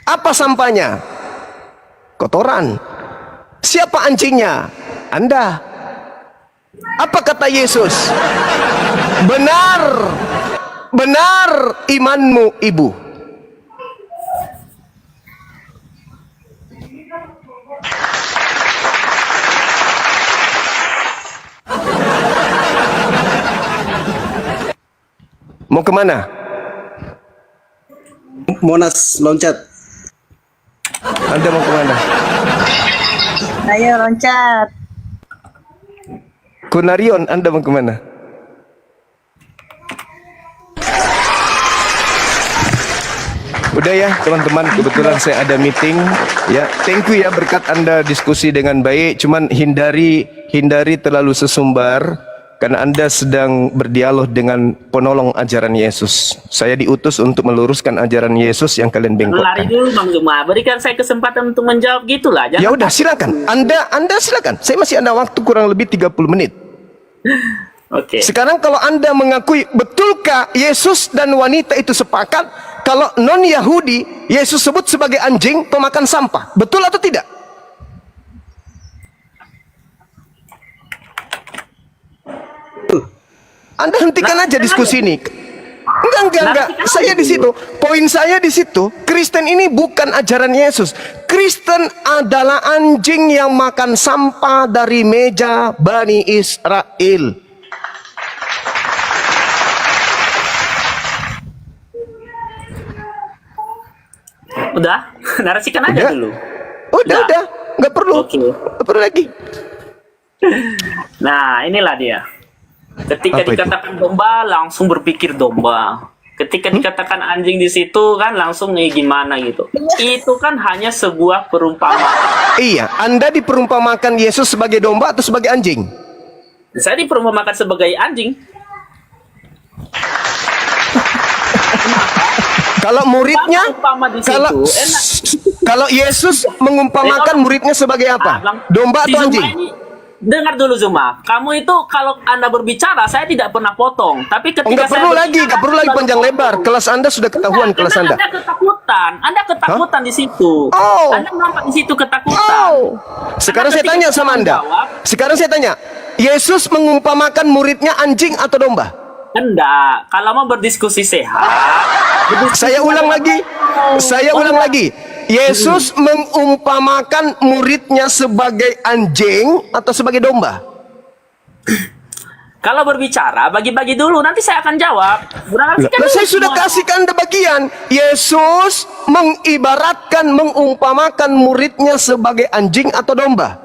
A: Apa sampahnya? Kotoran. Siapa anjingnya? Anda. Apa kata Yesus? Benar, benar imanmu, ibu. Mau kemana?
E: Monas loncat.
A: Anda mau kemana?
G: Ayo loncat.
A: Kunarion, Anda mau kemana? Udah ya teman-teman, kebetulan saya ada meeting. Ya, thank you ya berkat Anda diskusi dengan baik. Cuman hindari terlalu sesumbar. Karena Anda sedang berdialog dengan penolong ajaran Yesus. Saya diutus untuk meluruskan ajaran Yesus yang kalian
B: Lari
A: bengkokkan.
B: dulu Bang Zuma, berikan saya kesempatan untuk menjawab gitulah.
A: Ya udah silakan. Anda silakan. Saya masih ada waktu kurang lebih 30 menit.
B: Oke.
A: Sekarang kalau Anda mengakui betulkah Yesus dan wanita itu sepakat kalau non Yahudi Yesus sebut sebagai anjing pemakan sampah. Betul atau tidak? Anda hentikan aja diskusi ini. Enggak. Saya di situ. Poin saya di situ. Kristen ini bukan ajaran Yesus. Kristen adalah anjing yang makan sampah dari meja Bani Israel.
B: Udah, narasikan aja dulu.
A: Udah. Nggak perlu.
B: Oke.
A: Nggak perlu lagi.
B: Nah, inilah dia. Ketika
A: Apa itu?
B: dikatakan domba, langsung berpikir domba. Ketika dikatakan anjing di situ kan langsung gimana gitu. Itu kan hanya sebuah perumpamaan.
A: Iya, Anda diperumpamakan Yesus sebagai domba atau sebagai anjing?
B: Saya diperumpamakan sebagai anjing.
A: Kalau muridnya,
B: Umpama di situ,
A: kalau
B: enak.
A: kalau Yesus mengumpamakan muridnya sebagai apa? Domba
B: Si
A: atau
B: Zuma
A: anjing?
B: ini, dengar dulu Zuma. Kamu itu kalau Anda berbicara, saya tidak pernah potong. Tapi ketika
A: Enggak
B: saya
A: perlu
B: berbicara,
A: lagi, enggak perlu lagi
B: lalu
A: panjang
B: potong.
A: lebar. Kelas Anda sudah ketahuan
B: Enggak,
A: kelas
B: karena
A: Anda.
B: Anda ketakutan di situ.
A: Oh.
B: Anda nampak di situ ketakutan.
A: Oh. Sekarang saya
B: Karena
A: tanya
B: ketika
A: sama Anda.
B: menjawab,
A: Sekarang saya tanya, Yesus mengumpamakan muridnya anjing atau domba?
B: Enggak, kalau mau berdiskusi sehat.
A: Saya ulang lagi. Saya ulang lagi. Yesus mengumpamakan muridnya sebagai anjing atau sebagai domba?
B: Kalau berbicara, bagi-bagi dulu. Nanti saya akan jawab. Bernarasikan
A: Nah,
B: dulu
A: saya sudah
B: semua.
A: kasih ke Anda bagian. Yesus mengibaratkan, mengumpamakan muridnya sebagai anjing atau domba.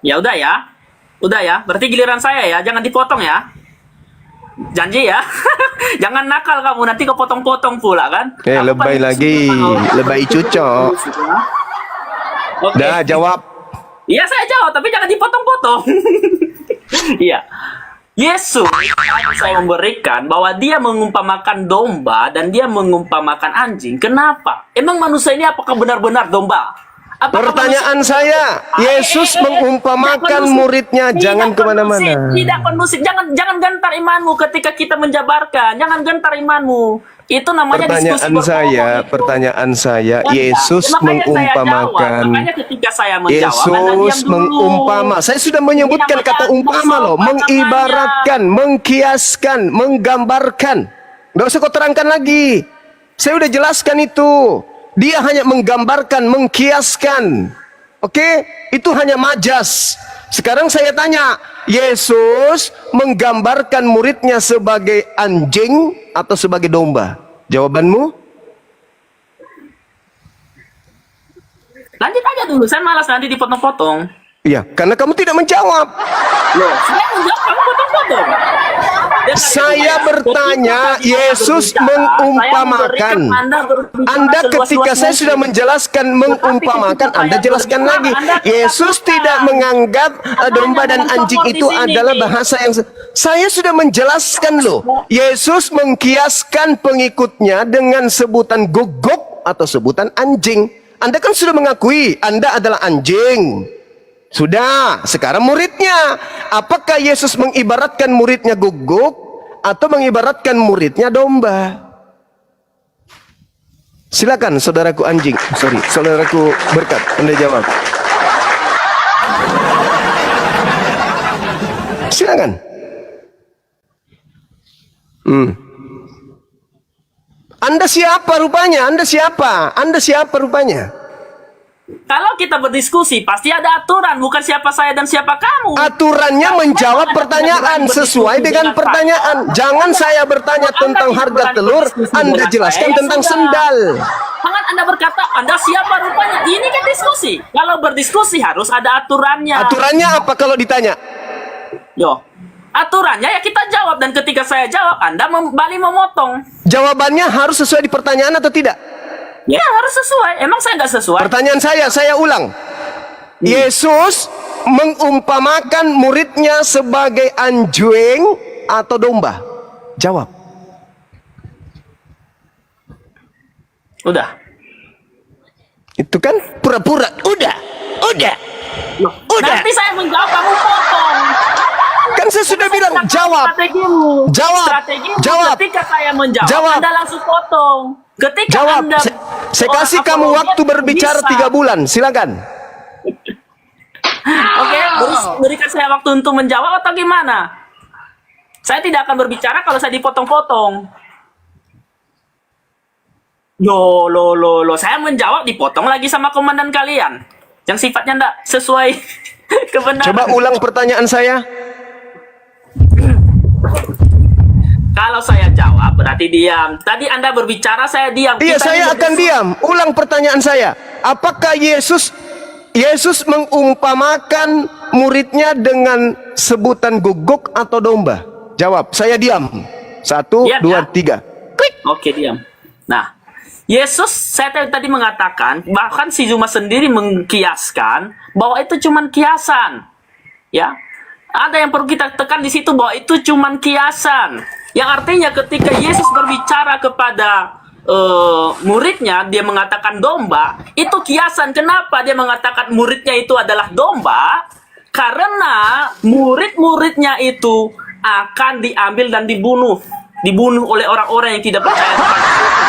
B: Ya udah ya. Udah ya. Berarti giliran saya ya. Jangan dipotong ya. Janji ya. Jangan nakal kamu. Nanti kepotong-potong pula kan. Aku
A: Lebay
B: kan
A: lagi.
B: suka-
A: Lebay cucok.
B: Oke.
A: Dah, jawab.
B: Iya saya jawab. Tapi jangan dipotong-potong. Iya. Yesus saya memberikan bahwa dia mengumpamakan domba dan dia mengumpamakan anjing. Kenapa? Emang manusia ini apakah benar-benar domba? Apakah
A: Pertanyaan saya, Yesus mengumpamakan muridnya, jangan kemana-mana.
B: Tidak kondusif. Jangan gentar imanmu ketika kita menjabarkan. Jangan gentar imanmu. Itu namanya diskusi
A: Pertanyaan saya,
B: Anda,
A: Yesus
B: makanya saya
A: mengumpamakan.
B: jawab. Makanya ketika saya menjawab, Anda diam
A: Yesus
B: dulu.
A: mengumpama. Saya sudah menyebutkan kata umpama loh, mengibaratkan, mengkiaskan, menggambarkan. Nggak usah kau terangkan lagi. Saya udah jelaskan itu. Dia hanya menggambarkan, mengkiaskan. Oke? Itu hanya majas. Sekarang saya tanya, Yesus menggambarkan muridnya sebagai anjing atau sebagai domba? Jawabanmu?
B: Lanjut aja dulu, saya malas nanti dipotong-potong.
A: Iya, karena kamu tidak menjawab.
B: Loh, saya menjawab, kamu potong-potong.
A: Saya bertanya, Yesus mengumpamakan. Anda ketika saya sudah menjelaskan mengumpamakan, Anda jelaskan lagi. Yesus tidak menganggap domba dan anjing itu adalah bahasa yang... Saya sudah menjelaskan loh. Yesus mengkiaskan pengikutnya dengan sebutan guguk atau sebutan anjing. Anda kan sudah mengakui Anda adalah anjing. Sudah, sekarang muridnya. Apakah Yesus mengibaratkan muridnya guguk atau mengibaratkan muridnya domba? Silakan saudaraku anjing. Saudaraku berkat, Anda jawab. Silakan. Anda siapa rupanya? Anda siapa rupanya?
B: Kalau kita berdiskusi, pasti ada aturan. Bukan siapa saya dan siapa kamu.
A: Aturannya menjawab pertanyaan sesuai dengan pertanyaan. Jangan saya bertanya tentang harga telur, Anda jelaskan tentang sendal.
B: Jangan Anda berkata, Anda siapa rupanya. Ini kan diskusi. Kalau berdiskusi harus ada aturannya.
A: Aturannya apa kalau ditanya?
B: Yo, aturannya ya kita jawab. Dan ketika saya jawab, Anda kembali memotong.
A: Jawabannya harus sesuai di pertanyaan atau tidak?
B: Ya harus sesuai. Emang saya nggak sesuai?
A: Pertanyaan saya ulang. Yesus mengumpamakan muridnya sebagai anjing atau domba? Jawab.
B: Udah.
A: Itu kan pura-pura. Udah.
B: Nanti saya menjawab, kamu potong.
A: Kan saya sudah bilang jawab.
B: Strategimu.
A: Jawab.
B: Strategimu.
A: Jawab.
B: Ketika saya menjawab,
A: Jawab.
B: Anda langsung potong. Ketika
A: Jawab.
B: Anda
A: Saya kasih kamu waktu berbicara 3 bulan. Silakan.
B: Oke, berikan saya waktu untuk menjawab atau gimana? Saya tidak akan berbicara kalau saya dipotong-potong. Lo, saya menjawab dipotong lagi sama komandan kalian. Yang sifatnya enggak sesuai kebenaran.
A: Coba ulang pertanyaan saya.
B: Kalau saya jawab berarti diam. Tadi Anda berbicara, saya diam.
A: Iya,
B: Kita
A: saya akan diam. Ulang pertanyaan saya. Apakah Yesus mengumpamakan muridnya dengan sebutan guguk atau domba? Jawab. Saya diam. 1, 2, 3. Klik.
B: Oke, diam. Nah, Yesus, saya tadi mengatakan, bahkan si Zuma sendiri mengkiaskan bahwa itu cuman kiasan. Ya, ada yang perlu kita tekan di situ bahwa itu cuman kiasan. Yang artinya ketika Yesus berbicara kepada muridnya, dia mengatakan domba, itu kiasan. Kenapa dia mengatakan muridnya itu adalah domba? Karena murid-muridnya itu akan diambil dan dibunuh oleh orang-orang yang tidak percaya kepada Tuhan.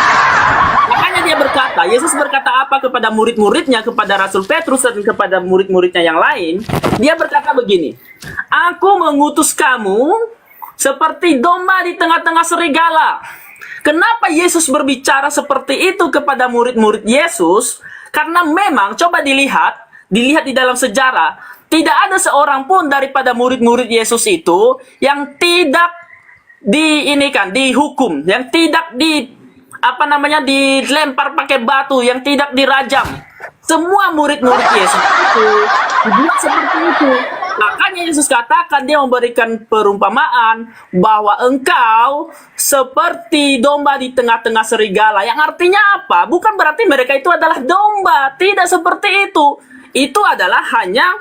B: Makanya dia berkata, Yesus berkata apa kepada murid-muridnya, kepada Rasul Petrus dan kepada murid-muridnya yang lain? Dia berkata begini, aku mengutus kamu seperti domba di tengah-tengah serigala. Kenapa Yesus berbicara seperti itu kepada murid-murid Yesus? Karena memang, coba dilihat di dalam sejarah, tidak ada seorang pun daripada murid-murid Yesus itu yang tidak dihukum, yang tidak dilempar pakai batu, yang tidak dirajam. Semua murid-murid Yesus itu dibuat seperti itu. Makanya Yesus katakan, dia memberikan perumpamaan bahwa engkau seperti domba di tengah-tengah serigala. Yang artinya apa? Bukan berarti mereka itu adalah domba. Tidak seperti itu. Itu adalah hanya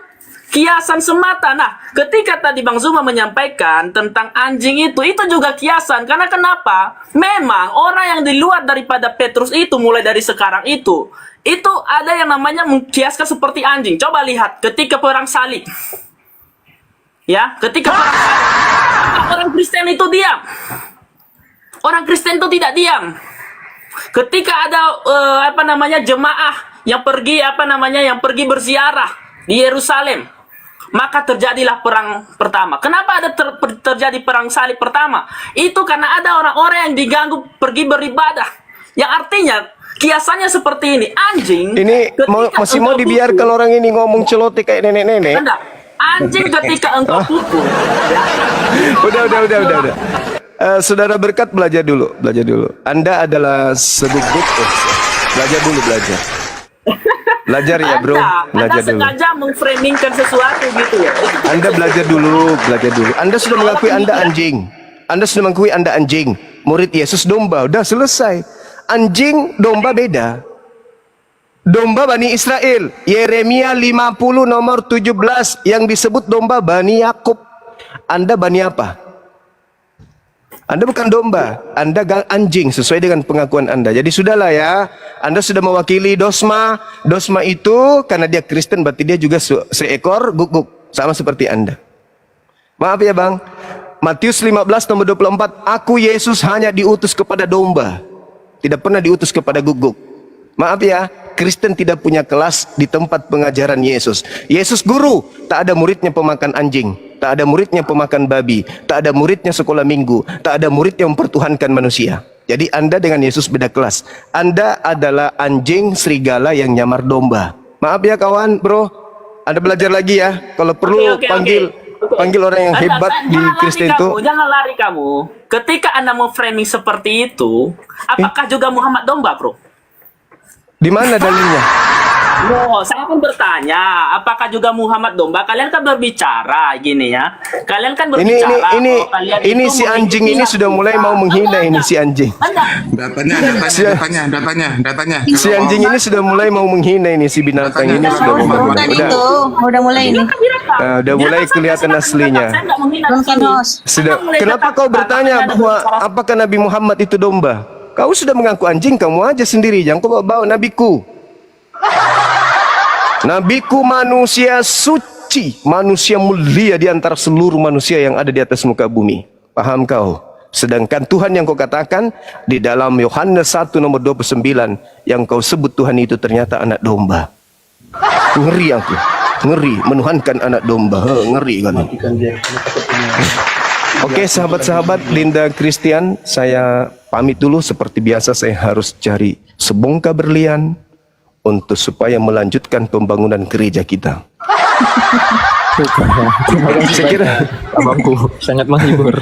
B: kiasan semata. Nah, ketika tadi Bang Zuma menyampaikan tentang anjing itu juga kiasan. Karena kenapa? Memang orang yang di luar daripada Petrus itu, mulai dari sekarang itu ada yang namanya mengkiaskan seperti anjing. Coba lihat ketika perang salib. Ya, ketika perang salib, orang Kristen itu diam. Orang Kristen itu tidak diam. Ketika ada jemaah yang pergi berziarah di Yerusalem, maka terjadilah perang pertama. Kenapa ada terjadi perang salib pertama? Itu karena ada orang-orang yang diganggu pergi beribadah. Yang artinya kiasannya seperti ini. Anjing
A: Ini masih mau dibiarkan orang ini ngomong celoteh kayak nenek-nenek?
B: Anda, anjing ketika engkau pukul.
A: Udah. Saudara Berkat belajar dulu. Anda adalah seguguk. Belajar. Belajar ya bro,
B: Anda
A: dulu.
B: sengaja memframingkan sesuatu gitu ya.
A: Anda belajar dulu. Anda sudah mengakui Anda anjing. Murid Yesus domba, udah selesai. Anjing, domba beda. Domba Bani Israel, Yeremia 50 nomor 17 yang disebut domba Bani Yakub. Anda Bani apa? Anda bukan domba, Anda anjing sesuai dengan pengakuan Anda. Jadi sudahlah ya, Anda sudah mewakili Dosma. Dosma itu karena dia Kristen berarti dia juga seekor guguk, sama seperti Anda. Maaf ya Bang, Matius 15 nomor 24, aku Yesus hanya diutus kepada domba, tidak pernah diutus kepada guguk. Maaf ya, Kristen tidak punya kelas di tempat pengajaran Yesus. Yesus guru, tak ada muridnya pemakan anjing, tak ada muridnya pemakan babi, tak ada muridnya sekolah minggu, tak ada murid yang mempertuhankan manusia. Jadi Anda dengan Yesus beda kelas. Anda adalah anjing serigala yang nyamar domba. Maaf ya kawan, bro. Anda belajar lagi ya. Kalau perlu panggil orang yang hebat di Kristen itu.
B: Jangan lari kamu. Ketika Anda mau framing seperti itu, apakah juga Muhammad domba, bro?
A: Di mana dalilnya?
B: No, saya pun bertanya, apakah juga Muhammad domba? Kalian kan berbicara gini ya. Kalian kan berbicara.
A: Ini si anjing ini sudah mulai mau menghina ini si anjing.
H: Datanya.
A: Si anjing ini sudah mulai mau menghina ini si binatang ini sudah mau menghina.
G: Udah mulai ini.
A: Udah mulai kelihatan aslinya. Sudah. Kenapa kau bertanya bahwa apakah Nabi Muhammad itu domba? Kau sudah mengaku anjing, kamu aja sendiri. Jangan kau bawa nabiku. Nabiku manusia suci, manusia mulia di antara seluruh manusia yang ada di atas muka bumi. Paham kau? Sedangkan Tuhan yang kau katakan di dalam Yohanes 1 nomor 29 yang kau sebut Tuhan itu ternyata anak domba. Ngeri aku. Ngeri menuhankan anak domba. Ngeri kan. Oke sahabat-sahabat Linda Christian, saya pamit dulu. Seperti biasa saya harus cari sebongkah berlian untuk supaya melanjutkan pembangunan gereja kita. Saya kira
C: abangku sangat menghibur.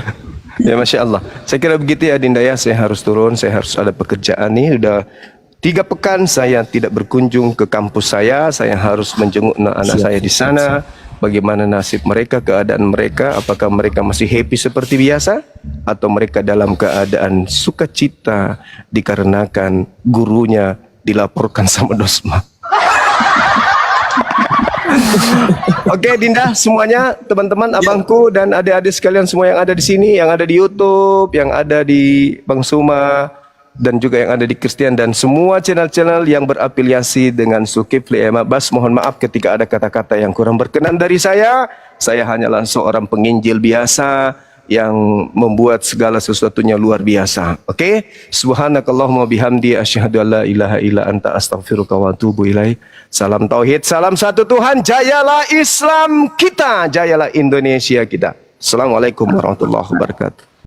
A: Ya Masya Allah. Saya kira begitu ya Dinda ya. Saya harus turun, saya harus ada pekerjaan nih. Udah 3 pekan saya tidak berkunjung ke kampus saya. Saya harus menjenguk anak-anak saya di sana. Bagaimana nasib mereka, keadaan mereka, apakah mereka masih happy seperti biasa atau mereka dalam keadaan sukacita dikarenakan gurunya dilaporkan sama Dosma. Oke Dinda, semuanya teman-teman, abangku dan adik-adik sekalian semua yang ada di sini, yang ada di YouTube, yang ada di Bang Suma dan juga yang ada di Kristen dan semua channel-channel yang berafiliasi dengan Zulkifli M. Abbas. Mohon maaf ketika ada kata-kata yang kurang berkenan dari saya. Saya hanyalah seorang penginjil biasa yang membuat segala sesuatunya luar biasa. Oke? Subhanakallahumma bihamdi asyhadu an la ilaha illa anta astaghfiruka wa atubu ilaik. Salam tauhid, salam satu Tuhan. Jayalah Islam kita, jayalah Indonesia kita. Assalamualaikum warahmatullahi wabarakatuh.